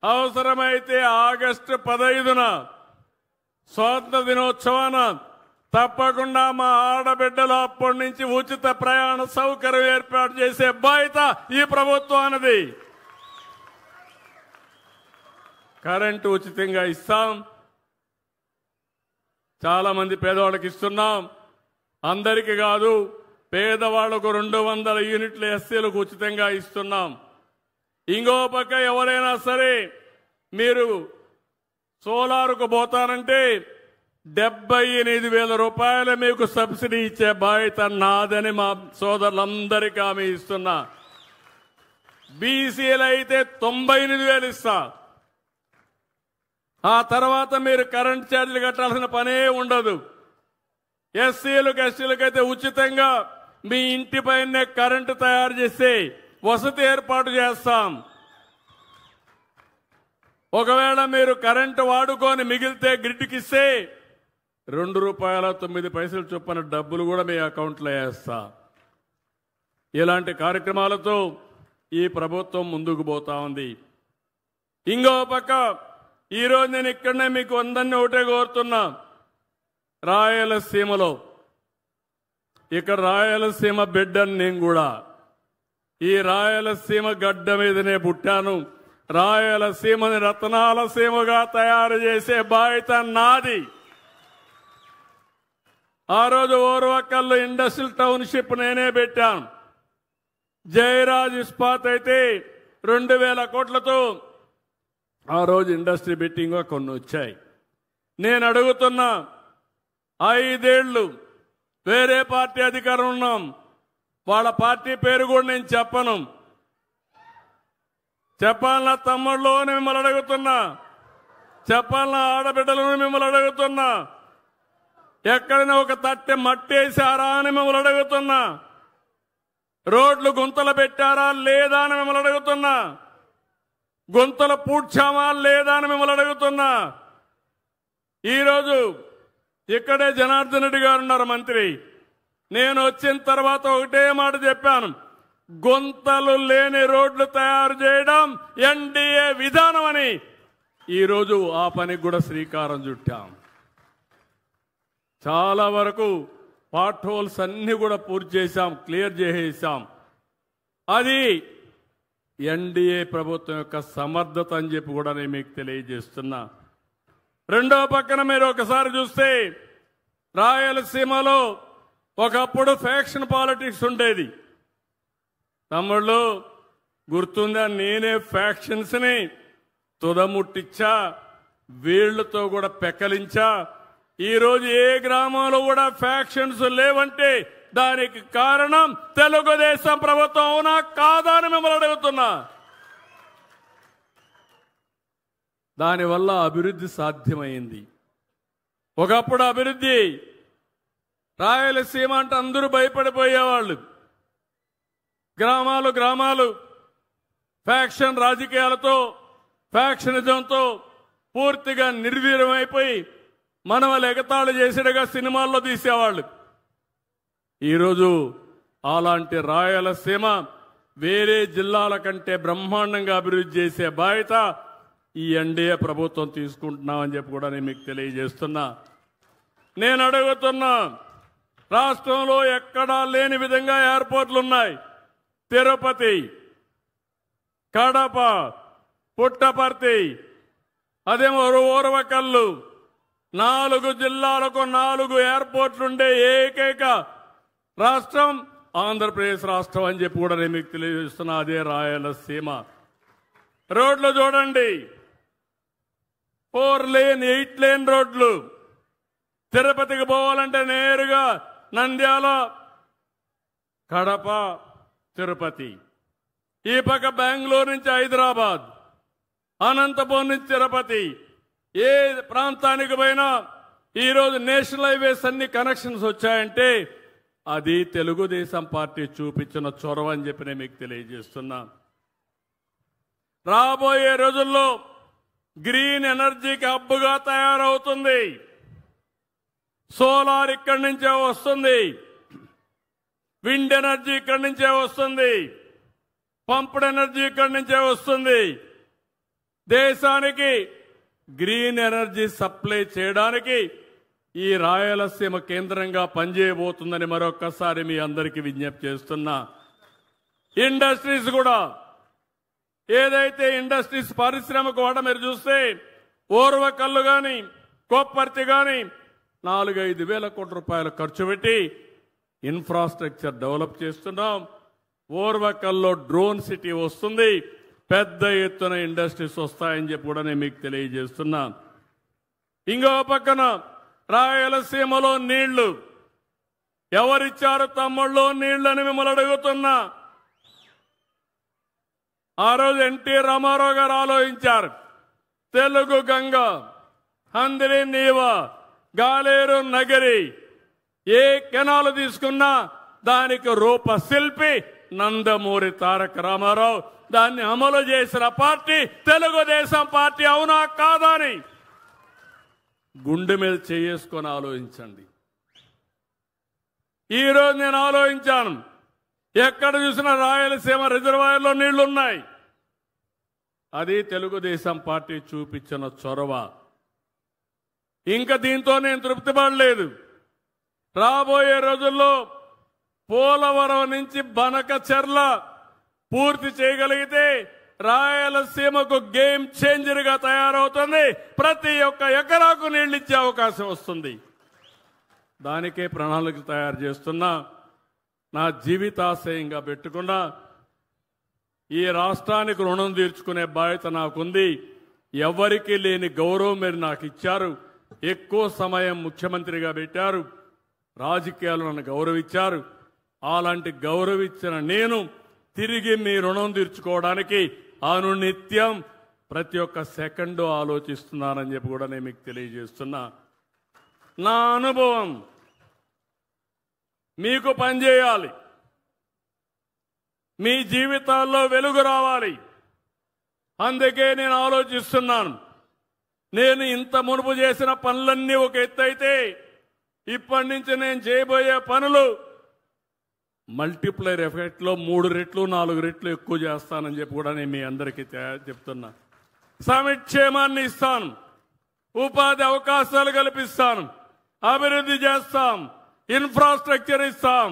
అవసరమైతే ఆగస్టు 15న స్వాతంత్ర దినోత్సవాన తప్పకుండా మా ఆడబిడ్డలు అప్పటి నుంచి ఉచిత ప్రయాణ సౌకర్యం ఏర్పాటు చేసే బాధ్యత ఈ ప్రభుత్వానిది. కరెంటు ఉచితంగా ఇస్తాం. చాలా మంది పేదవాళ్ళకి ఇస్తున్నాం. అందరికీ కాదు, పేదవాళ్లకు 200 యూనిట్లు ఎస్సీలకు ఉచితంగా ఇస్తున్నాం. ఇంకో పక్క ఎవరైనా సరే మీరు సోలార్కు పోతానంటే 78,000 రూపాయలు మీకు సబ్సిడీ ఇచ్చే బాధ్యత నాదని మా సోదరులందరికీ హామీ ఇస్తున్నా. బీసీలు అయితే 98,000 ఇస్తా. ఆ తర్వాత మీరు కరెంట్ ఛార్జీలు కట్టాల్సిన పనే ఉండదు. ఎస్సీలకు ఎస్టీలకైతే ఉచితంగా మీ ఇంటి పైనే కరెంటు తయారు చేసి వసతి ఏర్పాటు చేస్తాం. ఒకవేళ మీరు కరెంటు వాడుకొని మిగిలితే గ్రిడ్కి ఇస్తే ₹2.09 చొప్పున డబ్బులు కూడా మీ అకౌంట్లో వేస్తా. ఇలాంటి కార్యక్రమాలతో ఈ ప్రభుత్వం ముందుకు పోతా ఉంది. ఇంకో పక్క ఈరోజు నేను ఇక్కడనే మీకు అందరినీ ఒకటే కోరుతున్నా, రాయలసీమలో ఇక్కడ రాయలసీమ బిడ్డను నేను కూడా. ఈ రాయలసీమ గడ్డ మీదనే పుట్టాను. రాయలసీమని రతనాల సీమగా తయారు చేసే బాధ్యత నాది. ఆ రోజు ఓర్వకల్లు ఇండస్ట్రియల్ టౌన్షిప్ నేనే పెట్టాను. జయరాజ్ ఇస్పాత్ అయితే 2,000 కోట్లతో ఆ రోజు ఇండస్ట్రీ బిట్టింగ్ కొన్ని వచ్చాయి. నేను అడుగుతున్నా, 5 ఏళ్లు వేరే పార్టీ అధికారం ఉన్నాం. వాళ్ళ పార్టీ పేరు కూడా నేను చెప్పను. చెప్పాలన్న తమ్ముళ్ళు మిమ్మల్ని అడుగుతున్నా, చెప్పాలన్న ఆడబిడ్డలను మిమ్మల్ని అడుగుతున్నా, ఎక్కడైనా ఒక తట్టె మట్టేశారా అని మిమ్మల్ని అడుగుతున్నా. రోడ్లు గుంతలు పెట్టారా లేదా అని మిమ్మల్ని అడుగుతున్నా. గుంతలు పూడ్చామా లేదా అని మిమ్మల్ని అడుగుతున్నా. ఈరోజు ఇక్కడే జనార్దన్ రెడ్డి గారు ఉన్నారు మంత్రి. నేను వచ్చిన తర్వాత ఒకటే మాట చెప్పాను, గుంతలు లేని రోడ్లు తయారు చేయడం ఎన్డీఏ విధానం అని. ఈరోజు ఆ పనికి కూడా శ్రీకారం చుట్టాం. చాలా వరకు పార్ట్ హోల్స్ అన్ని కూడా పూర్తి చేశాం, క్లియర్ చేసేసాం. అది ఎన్డీఏ ప్రభుత్వం యొక్క సమర్థత అని చెప్పి కూడా నేను మీకు తెలియజేస్తున్నా. రెండో పక్కన మీరు ఒకసారి చూస్తే రాయలసీమలో ఒకప్పుడు ఫ్యాక్షన్ పాలిటిక్స్ ఉండేది. తమ్ముళ్ళు గుర్తుందా, నేనే ఫ్యాక్షన్స్ని తుదముట్టించా, వీళ్లతో కూడా పెక్కలించా. ఈరోజు ఏ గ్రామంలో కూడా ఫ్యాక్షన్స్ లేవంటే దానికి కారణం తెలుగుదేశం ప్రభుత్వం. అవునా కాదా అని మిమ్మల్ని అడుగుతున్నా. దానివల్ల అభివృద్ధి సాధ్యమైంది. ఒకప్పుడు అభివృద్ధి రాయలసీమ అంటే అందరూ భయపడిపోయేవాళ్ళు. గ్రామాలు గ్రామాలు ఫ్యాక్షన్ రాజకీయాలతో, ఫ్యాక్షనిజంతో పూర్తిగా నిర్వీర్యమైపోయి మనవలు ఎగతాళి చేసేట్టుగా సినిమాల్లో తీసేవాళ్ళు. ఈరోజు అలాంటి రాయలసీమ వేరే జిల్లాల కంటే బ్రహ్మాండంగా అభివృద్ధి చేసే బాధ్యత ఈ ఎన్డీఏ ప్రభుత్వం తీసుకుంటున్నామని చెప్పి కూడా నేను మీకు తెలియజేస్తున్నా. నేను అడుగుతున్నా, రాష్ట్రంలో ఎక్కడా లేని విధంగా ఎయిర్పోర్ట్లు ఉన్నాయి. తిరుపతి, కడప, పుట్టపర్తి, అదేమో ఓర్వకల్లు, 4 జిల్లాలకు 4 ఎయిర్పోర్ట్లుండే ఏకైక రాష్ట్రం ఆంధ్రప్రదేశ్ రాష్ట్రం అని చెప్పి కూడా నేను మీకు తెలియజేస్తున్నా. అదే రాయలసీమ. రోడ్లు చూడండి, 4 లేన్ 8 లేన్ రోడ్లు. తిరుపతికి పోవాలంటే నేరుగా నంద్యాల, కడప, తిరుపతి. ఈ పక్క బెంగళూరు నుంచి హైదరాబాద్, అనంతపురం నుంచి తిరుపతి. ఏ ప్రాంతానికి పోయినా ఈరోజు నేషనల్ హైవేస్ అన్ని కనెక్షన్స్ వచ్చాయంటే అది తెలుగుదేశం పార్టీ చూపించిన చొరవ అని చెప్పి నేను మీకు తెలియజేస్తున్నా. రాబోయే రోజుల్లో గ్రీన్ ఎనర్జీకి హబ్గా తయారవుతుంది. సోలార్ ఇక్కడి నుంచే వస్తుంది, విండ్ ఎనర్జీ ఇక్కడి నుంచే వస్తుంది, పంప్డ్ ఎనర్జీ ఇక్కడి నుంచే వస్తుంది. దేశానికి గ్రీన్ ఎనర్జీ సప్లై చేయడానికి ఈ రాయలసీమ కేంద్రంగా పనిచేయబోతుందని మరొక్కసారి మీ అందరికీ విజ్ఞప్తి చేస్తున్నా. ఇండస్ట్రీస్ కూడా, ఏదైతే ఇండస్ట్రీస్ పారిశ్రామిక వాడ మీరు చూస్తే ఓర్వకల్లు కానీ కొప్పర్తి కానీ 4-5 వేల కోట్ల రూపాయలు ఖర్చు పెట్టి ఇన్ఫ్రాస్ట్రక్చర్ డెవలప్ చేస్తున్నాం. ఓర్వకల్లో డ్రోన్ సిటీ వస్తుంది, పెద్ద ఎత్తున ఇండస్ట్రీస్ వస్తాయని చెప్పి కూడా నేను మీకు తెలియజేస్తున్నా. ఇంకో పక్కన రాయలసీమలో నీళ్లు ఎవరిచ్చారు తమ్ముళ్ళు నీళ్లు అని మిమ్మల్ని అడుగుతున్నా. ఆ రోజు ఎన్టీ రామారావు గారు ఆలోచించారు. తెలుగు గంగ, హంద్రి నీవ, గాలేరు నగరి, ఏ కెనాలు తీసుకున్నా దానికి రూపశిల్పి నందమూరి తారక రామారావు. దాన్ని అమలు చేసిన పార్టీ తెలుగుదేశం పార్టీ. అవునా కాదా అని గుండె మీద చేసుకొని ఆలోచించండి. ఈరోజు నేను ఆలోచించాను, ఎక్కడ చూసినా రాయలసీమ రిజర్వాయర్లో నీళ్లున్నాయి. అది తెలుగుదేశం పార్టీ చూపించిన చొరవ. ఇంకా దీంతో నేను తృప్తి పడలేదు. రాబోయే రోజుల్లో పోలవరం నుంచి బనకచెర్ల పూర్తి చేయగలిగితే రాయలసీమకు గేమ్ చేంజర్ గా తయారవుతుంది. ప్రతి ఒక్క ఎకరాకు నీళ్లు ఇచ్చే అవకాశం వస్తుంది. దానికే ప్రణాళిక తయారు చేస్తున్నా. నా జీవితాశయంగా పెట్టుకున్నా ఈ రాష్ట్రానికి రుణం తీర్చుకునే బాధ్యత నాకుంది. ఎవరికి లేని గౌరవం మీరు నాకు ఇచ్చారు. ఎక్కువ సమయం ముఖ్యమంత్రిగా పెట్టారు, రాజకీయాలు నన్ను గౌరవించారు. అలాంటి గౌరవించిన నేను తిరిగి మీ రుణం తీర్చుకోవడానికి అనునిత్యం ప్రతి ఒక్క సెకండ్ ఆలోచిస్తున్నానని చెప్పి కూడా నేను మీకు తెలియజేస్తున్నా. నా అనుభవం మీకు పనిచేయాలి. మీ జీవితాల్లో వెలుగు రావాలి. అందుకే నేను ఆలోచిస్తున్నాను. నేను ఇంత మునుపు చేసిన పనులన్నీ ఒక ఎత్తు అయితే ఇప్పటి నుంచి నేను చేయబోయే పనులు మల్టిప్లైర్ ఎఫెక్ట్లో 3 రెట్లు 4 రెట్లు ఎక్కువ చేస్తానని చెప్పి కూడా నేను మీ అందరికీ చెప్తున్నా. సంక్షేమాన్ని ఇస్తాను, ఉపాధి అవకాశాలు కల్పిస్తాను, అభివృద్ధి చేస్తాం, ఇన్ఫ్రాస్ట్రక్చర్ ఇస్తాం.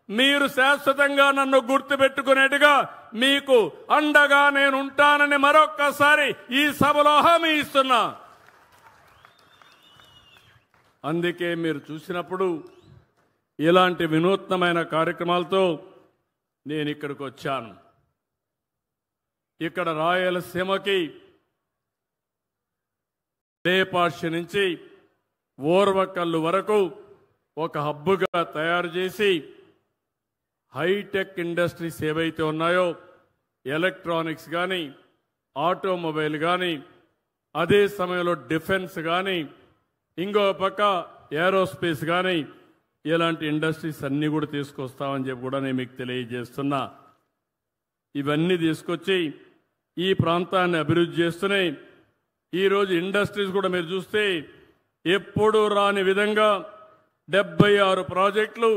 మీరు శాశ్వతంగా నన్ను గుర్తుపెట్టుకునేట్టుగా మీకు అండగా నేను ఉంటానని మరొక్కసారి ఈ సభలో హామీ ఇస్తున్నా. అందుకే మీరు చూసినప్పుడు ఇలాంటి వినూత్నమైన కార్యక్రమాలతో నేను ఇక్కడికి వచ్చాను. ఇక్కడ రాయలసీమకి లేపాక్షి నుంచి ఓర్వకల్లు వరకు ఒక హబ్బుగా తయారు చేసి హైటెక్ ఇండస్ట్రీస్ ఏవైతే ఉన్నాయో ఎలక్ట్రానిక్స్ కానీ, ఆటోమొబైల్ కానీ, అదే సమయంలో డిఫెన్స్ కానీ, ఇంకో పక్క ఏరోస్పేస్ కానీ, ఇలాంటి ఇండస్ట్రీస్ అన్నీ కూడా తీసుకొస్తామని చెప్పి కూడా నేను మీకు తెలియజేస్తున్నా. ఇవన్నీ తీసుకొచ్చి ఈ ప్రాంతాన్ని అభివృద్ధి చేస్తూనే ఈరోజు ఇండస్ట్రీస్ కూడా మీరు చూస్తే ఎప్పుడూ రాని విధంగా 76 ప్రాజెక్టులు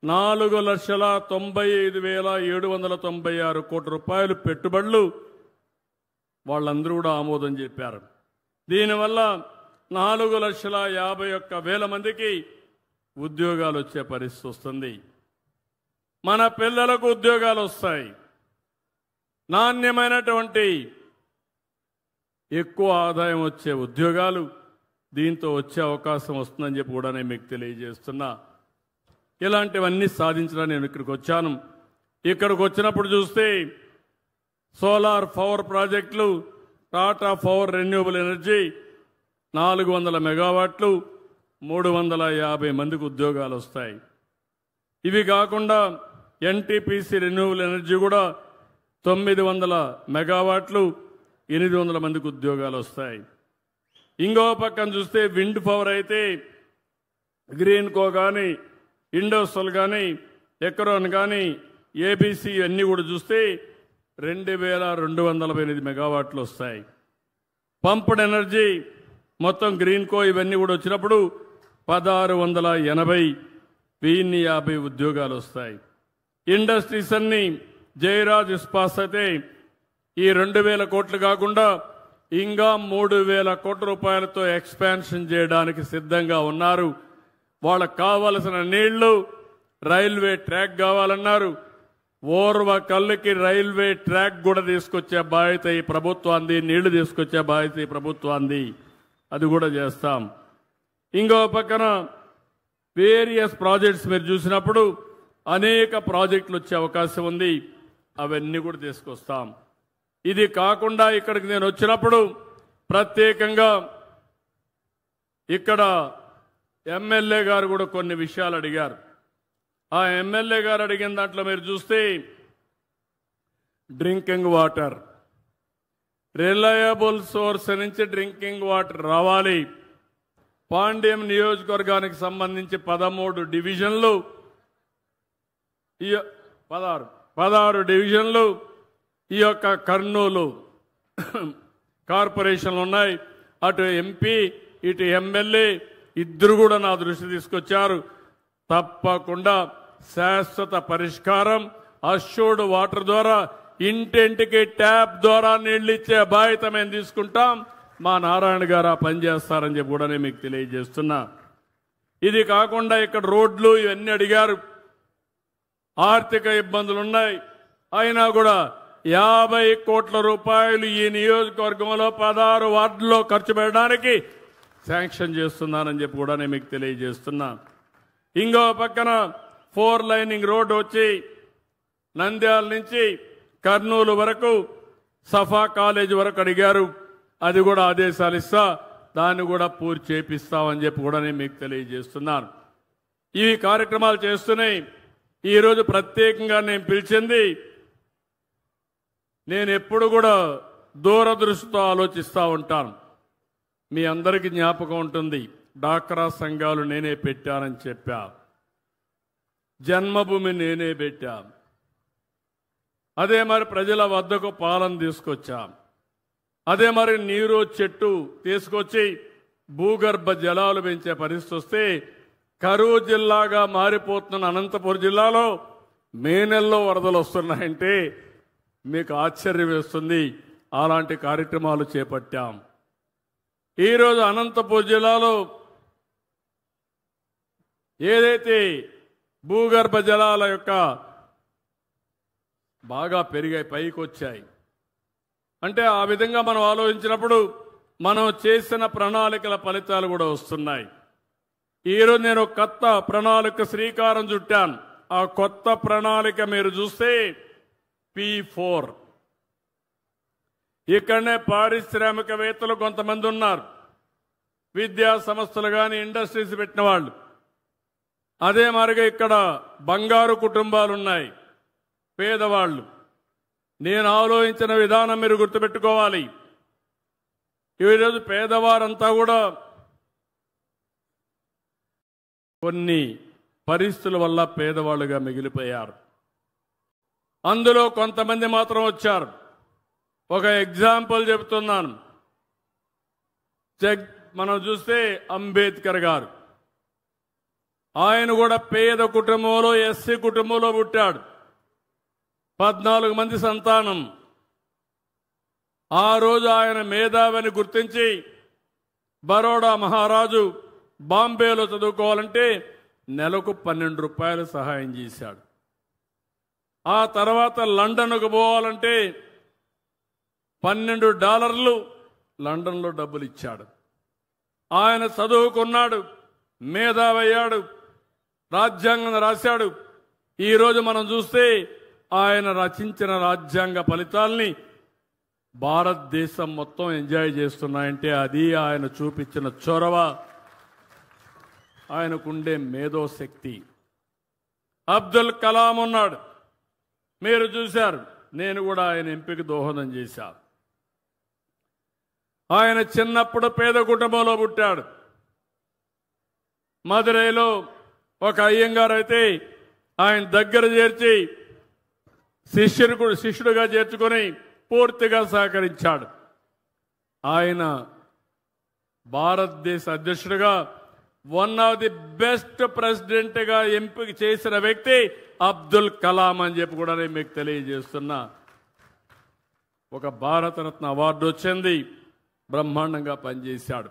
4,95,796 కోట్ల రూపాయలు పెట్టుబడులు వాళ్ళందరూ కూడా ఆమోదం చెప్పారు. దీనివల్ల 4,51,000 మందికి ఉద్యోగాలు వచ్చే పరిస్థితి వస్తుంది. మన పిల్లలకు ఉద్యోగాలు వస్తాయి. నాణ్యమైనటువంటి ఎక్కువ ఆదాయం వచ్చే ఉద్యోగాలు దీంతో వచ్చే అవకాశం వస్తుందని చెప్పి కూడా నేను మీకు తెలియజేస్తున్నా. ఇలాంటివన్నీ సాధించడానికి నేను ఇక్కడికి వచ్చాను. ఇక్కడికి వచ్చినప్పుడు చూస్తే సోలార్ పవర్ ప్రాజెక్టులు, టాటా పవర్ రెన్యూబుల్ ఎనర్జీ 400 మెగావాట్లు, 350 మందికి ఉద్యోగాలు వస్తాయి. ఇవి కాకుండా ఎన్టీపీసీ రెన్యూబుల్ ఎనర్జీ కూడా 900 మెగావాట్లు, 800 మందికి ఉద్యోగాలు వస్తాయి. ఇంకో పక్కన చూస్తే విండ్ పవర్ అయితే గ్రీన్కో కానీ, ఇండోసల్ కానీ, ఎక్రాన్ కానీ, ఏబీసీ అన్నీ కూడా చూస్తే 2,248 మెగావాట్లు వస్తాయి. పంప్డ్ ఎనర్జీ మొత్తం గ్రీన్కో ఇవన్నీ కూడా వచ్చినప్పుడు 1,680, 1,050 ఉద్యోగాలు వస్తాయి. ఇండస్ట్రీస్ అన్ని జయరాజ్ ఇస్పాస్ అయితే ఈ 2,000 కోట్లు కాకుండా ఇంకా 3,000 కోట్ల రూపాయలతో ఎక్స్పాన్షన్ చేయడానికి సిద్ధంగా ఉన్నారు. వాళ్ళకు కావలసిన నీళ్లు, రైల్వే ట్రాక్ కావాలన్నారు. ఓర్వకల్లుకి రైల్వే ట్రాక్ కూడా తీసుకొచ్చే బాధ్యత ఈ ప్రభుత్వాన్ని, నీళ్లు తీసుకొచ్చే బాధ్యత ఈ ప్రభుత్వాన్ని. అది కూడా చేస్తాం. ఇంకో పక్కన వేరియస్ ప్రాజెక్ట్స్ మీరు చూసినప్పుడు అనేక ప్రాజెక్టులు వచ్చే అవకాశం ఉంది. అవన్నీ కూడా తీసుకొస్తాం. ఇది కాకుండా ఇక్కడికి నేను వచ్చినప్పుడు ప్రత్యేకంగా ఇక్కడ ఎమ్మెల్యే గారు కూడా కొన్ని విషయాలు అడిగారు. ఆ ఎమ్మెల్యే గారు అడిగిన దాంట్లో మీరు చూస్తే డ్రింకింగ్ వాటర్, రిలయబుల్ సోర్స్ నుంచి డ్రింకింగ్ వాటర్ రావాలి. పాండ్యం నియోజకవర్గానికి సంబంధించి 13 డివిజన్లు, 16 డివిజన్లు, ఈ యొక్క కర్నూలు కార్పొరేషన్లు ఉన్నాయి. అటు ఎంపీ ఇటు ఎమ్మెల్యే ఇద్దరు కూడా నా దృష్టి తీసుకొచ్చారు. తప్పకుండా శాశ్వత పరిష్కారం అష్యూర్డ్ వాటర్ ద్వారా ఇంటింటికి ట్యాప్ ద్వారా నీళ్లు ఇచ్చే బాధ్యత మేము తీసుకుంటాం. మా నారాయణ గారు ఆ పని చేస్తారని చెప్పి కూడా నేను మీకు తెలియజేస్తున్నా. ఇది కాకుండా ఇక్కడ రోడ్లు ఇవన్నీ అడిగారు. ఆర్థిక ఇబ్బందులు ఉన్నాయి. అయినా కూడా 50 కోట్ల రూపాయలు ఈ నియోజకవర్గంలో 16 వార్డుల్లో ఖర్చు పెట్టడానికి శాంక్షన్ చేస్తున్నానని చెప్పి కూడా నేను మీకు తెలియజేస్తున్నా. ఇంకో పక్కన 4 లైనింగ్ రోడ్డు వచ్చి నంద్యాల నుంచి కర్నూలు వరకు సఫా కాలేజ్ వరకు అడిగారు. అది కూడా ఆదేశాలు ఇస్తా, దాన్ని కూడా పూర్తి చేపిస్తామని చెప్పి కూడా నేను మీకు తెలియజేస్తున్నాను. ఈ కార్యక్రమాలు చేస్తూనే ఈరోజు ప్రత్యేకంగా నేను పిలిచింది, నేను ఎప్పుడు కూడా దూరదృష్టితో ఆలోచిస్తూ ఉంటాను. మీ అందరికీ జ్ఞాపకం ఉంటుంది, డాక్రా సంఘాలు నేనే పెట్టానని చెప్పా, జన్మభూమి నేనే పెట్టా, అదే మరి ప్రజల వద్దకు పాలన తీసుకొచ్చాం. అదే మరి నీరు చెట్టు తీసుకొచ్చి భూగర్భ జలాలు పెంచే పరిస్థితి వస్తే కరువు జిల్లాగా మారిపోతున్న అనంతపురం జిల్లాలో మే నెలలో వరదలు వస్తున్నాయంటే మీకు ఆశ్చర్యం వేస్తుంది. అలాంటి కార్యక్రమాలు చేపట్టాం. ఈరోజు అనంతపురం జిల్లాలో ఏదైతే భూగర్భ జలాల యొక్క బాగా పెరిగాయి, పైకి వచ్చాయి అంటే ఆ విధంగా మనం ఆలోచించినప్పుడు మనం చేసిన ప్రణాళికల ఫలితాలు కూడా వస్తున్నాయి. ఈరోజు నేను కొత్త ప్రణాళిక శ్రీకారం చుట్టాను. ఆ కొత్త ప్రణాళిక మీరు చూస్తే P4. ఇక్కడనే పారిశ్రామికవేత్తలు కొంతమంది ఉన్నారు, విద్యా సంస్థలు కానీ ఇండస్ట్రీస్ పెట్టిన వాళ్ళు. అదే మరిగా ఇక్కడ బంగారు కుటుంబాలు ఉన్నాయి, పేదవాళ్ళు. నేను ఆలోచించిన విధానం మీరు గుర్తుపెట్టుకోవాలి. ఈరోజు పేదవారంతా కూడా కొన్ని పరిస్థితుల వల్ల పేదవాళ్ళుగా మిగిలిపోయారు. అందులో కొంతమంది మాత్రం వచ్చారు. ఒక ఎగ్జాంపుల్ చెబుతున్నాను. మనం చూస్తే అంబేద్కర్ గారు, ఆయన కూడా పేద కుటుంబంలో, ఎస్సీ కుటుంబంలో పుట్టాడు. 14 మంది సంతానం. ఆ రోజు ఆయన మేధావిని గుర్తించి బరోడా మహారాజు బాంబేలో చదువుకోవాలంటే నెలకు 12 రూపాయలు సహాయం చేశాడు. ఆ తర్వాత లండన్కు పోవాలంటే $12 లండన్లో డబ్బులు ఇచ్చాడు. ఆయన చదువుకున్నాడు, మేధావయ్యాడు, రాజ్యాంగం రాశాడు. ఈరోజు మనం చూస్తే ఆయన రచించిన రాజ్యాంగ ఫలితాల్ని భారతదేశం మొత్తం ఎంజాయ్ చేస్తున్నాయంటే అది ఆయన చూపించిన చొరవ, ఆయనకుండే మేధోశక్తి. అబ్దుల్ కలాం ఉన్నాడు, మీరు చూశారు. నేను కూడా ఆయన ఎంపిక దోహదం చేశాను. ఆయన చిన్నప్పుడు పేద కుటుంబంలో పుట్టాడు. మదురైలో ఒక అయ్యంగారు అయితే ఆయన దగ్గర చేర్చి శిష్యుడుగా చేర్చుకొని పూర్తిగా సహకరించాడు. ఆయన భారతదేశ అధ్యక్షుడిగా వన్ ఆఫ్ ది బెస్ట్ ప్రెసిడెంట్గా ఎంపిక చేసిన వ్యక్తి అబ్దుల్ కలాం అని చెప్పి కూడా నేను మీకు తెలియజేస్తున్నా. ఒక భారతరత్న అవార్డు వచ్చింది, బ్రహ్మాండంగా పనిచేశాడు.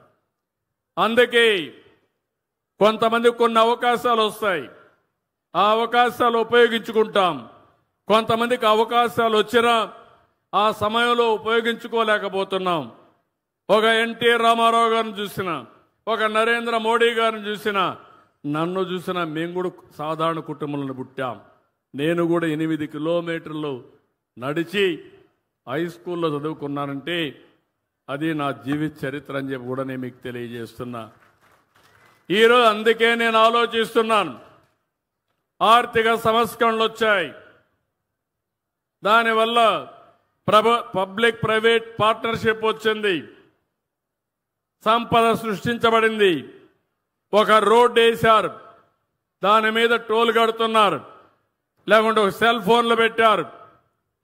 అందుకే కొంతమందికి కొన్ని అవకాశాలు వస్తాయి, ఆ అవకాశాలు ఉపయోగించుకుంటాం. కొంతమందికి అవకాశాలు వచ్చినా ఆ సమయంలో ఉపయోగించుకోలేకపోతున్నాం. ఒక ఎన్టీ రామారావు గారిని చూసిన, ఒక నరేంద్ర మోడీ గారిని చూసిన, నన్ను చూసిన మేము కూడా సాధారణ కుటుంబంలో పుట్టాం. నేను కూడా 8 కిలోమీటర్లు నడిచి హై స్కూల్లో చదువుకున్నానంటే అది నా జీవిత చరిత్ర అని చెప్పి కూడా నేను మీకు తెలియజేస్తున్నా. ఈరోజు అందుకే నేను ఆలోచిస్తున్నాను. ఆర్థిక సంస్కరణలు వచ్చాయి, దానివల్ల పబ్లిక్ ప్రైవేట్ పార్ట్నర్షిప్ వచ్చింది, సంపద సృష్టించబడింది. ఒక రోడ్డు వేశారు, దాని మీద టోల్ కడుతున్నారు, లేకుంటే ఒక సెల్ ఫోన్లు పెట్టారు,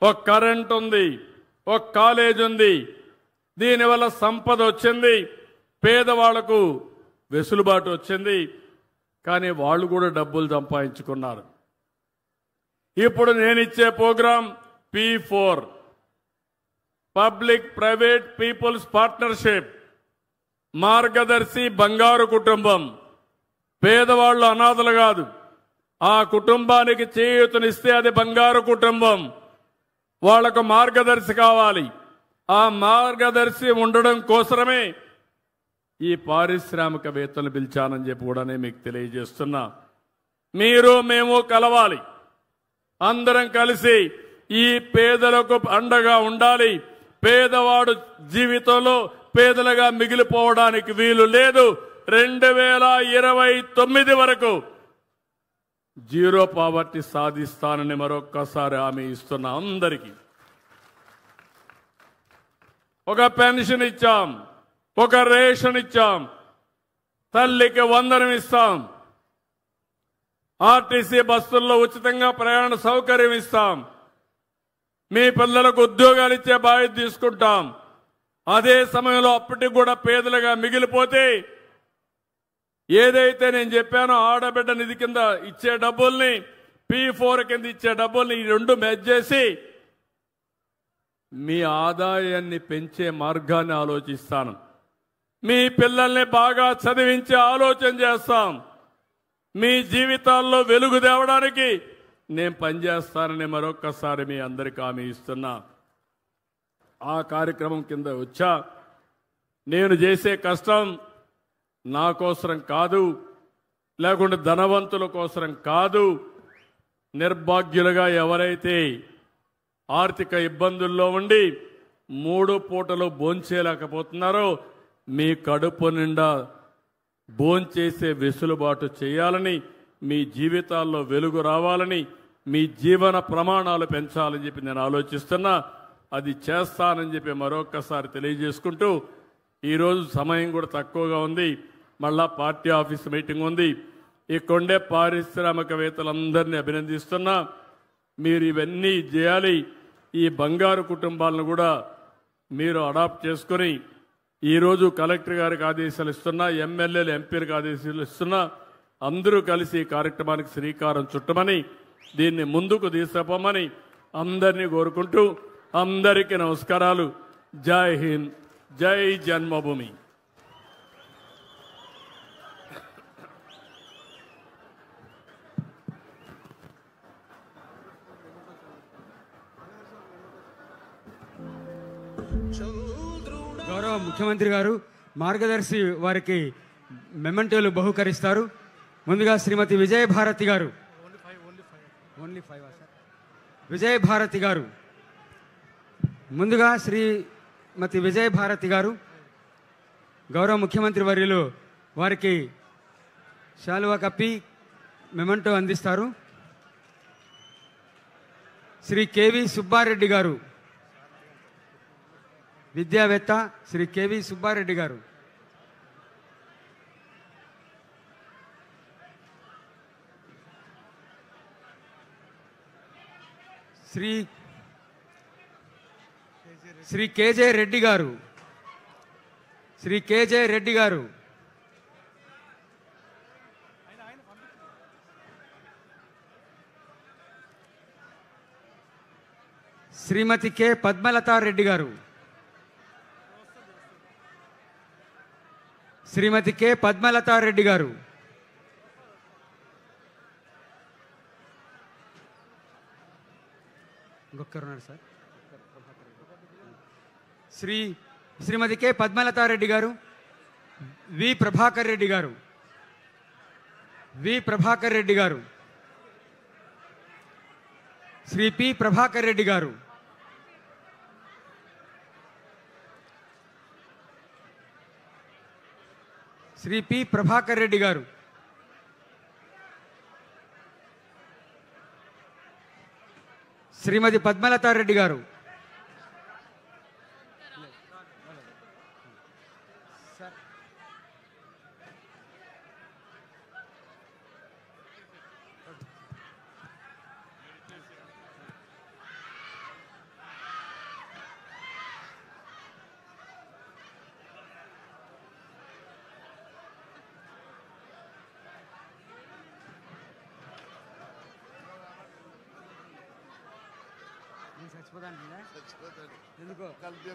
ఒక కరెంట్ ఉంది, ఒక కాలేజ్ ఉంది. దీనివల్ల సంపద వచ్చింది, పేదవాళ్లకు వెసులుబాటు వచ్చింది. కానీ వాళ్ళు కూడా డబ్బులు సంపాదించుకున్నారు. ఇప్పుడు నేను ఇచ్చే programme P4, public private peoples partnership. Margadarsi Bangaru కుటుంబం. పేదవాళ్ళు అనాథలు కాదు, ఆ కుటుంబానికి చేయూతనిస్తే అది బంగారు కుటుంబం. వాళ్లకు మార్గదర్శి కావాలి. ఆ మార్గదర్శి ఉండడం కోసమే ఈ పారిశ్రామికవేత్తలు పిలిచానని చెప్పి కూడా నేను మీకు తెలియజేస్తున్నా. మీరు మేము కలవాలి, అందరం కలిసి ఈ పేదలకు అండగా ఉండాలి. పేదవాడు జీవితంలో పేదలుగా మిగిలిపోవడానికి వీలు లేదు. 2029 వరకు జీరో పావర్టీ సాధిస్తానని మరొక్కసారి హామీ ఇస్తున్నా. అందరికీ ఒక పెన్షన్ ఇచ్చాం, ఒక రేషన్ ఇచ్చాం, తల్లికి వందనం ఇస్తాం, ఆర్టీసీ బస్సుల్లో ఉచితంగా ప్రయాణ సౌకర్యం ఇస్తాం. మీ పిల్లలకు ఉద్యోగాలు ఇచ్చే బాధ్యత తీసుకుంటాం. అదే సమయంలో అప్పటికి కూడా పేదలుగా మిగిలిపోతే ఏదైతే నేను చెప్పానో ఆడబిడ్డ నిధి కింద ఇచ్చే డబ్బుల్ని P4 కింద ఇచ్చే డబ్బుల్ని ఈ రెండు మ్యాచ్ చేసి మీ ఆదాయాన్ని పెంచే మార్గాన్ని ఆలోచిస్తాను. మీ పిల్లల్ని బాగా చదివించే ఆలోచన చేస్తాం. మీ జీవితాల్లో వెలుగు తేవడానికి నేను పనిచేస్తానని మరొక్కసారి మీ అందరికీ హామీ ఇస్తున్నా. ఆ కార్యక్రమం కింద వచ్చా. నేను చేసే కష్టం నా కోసరం కాదు, లేకుంటే ధనవంతుల కోసరం కాదు. నిర్భాగ్యులుగా ఎవరైతే ఆర్థిక ఇబ్బందుల్లో ఉండి 3 పూటలు భోంచేయలేకపోతున్నారో మీ కడుపు నిండా భోంచేసే వెసులుబాటు చేయాలని, మీ జీవితాల్లో వెలుగు రావాలని, మీ జీవన ప్రమాణాలు పెంచాలని చెప్పి నేను ఆలోచిస్తున్నా. అది చేస్తానని చెప్పి మరొక్కసారి తెలియజేసుకుంటూ, ఈరోజు సమయం కూడా తక్కువగా ఉంది. మళ్ళా పార్టీ ఆఫీస్ మీటింగ్ ఉంది. ఇక్కడే పారిశ్రామికవేత్తలందరినీ అభినందిస్తున్నా. మీరు ఇవన్నీ చేయాలి. ఈ బంగారు కుటుంబాలను కూడా మీరు అడాప్ట్ చేసుకొని ఈరోజు కలెక్టర్ గారికి ఆదేశాలు ఇస్తున్నా, ఎమ్మెల్యేలు ఎంపీలకు ఆదేశాలు ఇస్తున్నా. అందరూ కలిసి ఈ కార్యక్రమానికి శ్రీకారం చుట్టమని, దీన్ని ముందుకు తీసుకుపోమని అందరినీ కోరుకుంటూ అందరికీ నమస్కారాలు. జై హింద్, జై జన్మభూమి. గౌరవ ముఖ్యమంత్రి గారు మార్గదర్శి వారికి మెమెంటోలు బహుకరిస్తారు. ముందుగా శ్రీమతి విజయభారతి గారు, విజయభారతి గారు, ముందుగా శ్రీమతి విజయభారతి గారు గౌరవ ముఖ్యమంత్రి వర్యులు వారికి శాలువా కప్పి మెమెంటో అందిస్తారు. శ్రీ కేవి సుబ్బారెడ్డి గారు, విద్యావేత్త శ్రీ కేవి సుబ్బారెడ్డి గారు, శ్రీ కేజే రెడ్డి గారు, శ్రీ కేజే రెడ్డి గారు, శ్రీమతి కె పద్మలతారెడ్డి గారు, శ్రీమతి కె పద్మలతారెడ్డి గారు, ఇంకొకరున్నారు సార్, శ్రీమతి కె పద్మలతారెడ్డి గారు, వి ప్రభాకర్ రెడ్డి గారు, వి ప్రభాకర్ రెడ్డి గారు, శ్రీ పి ప్రభాకర్ రెడ్డి గారు, శ్రీ పి ప్రభాకర్ రెడ్డి గారు, శ్రీమతి పద్మలతారెడ్డి గారు, చచ్చిపోతాను ఎందుకో కలిపి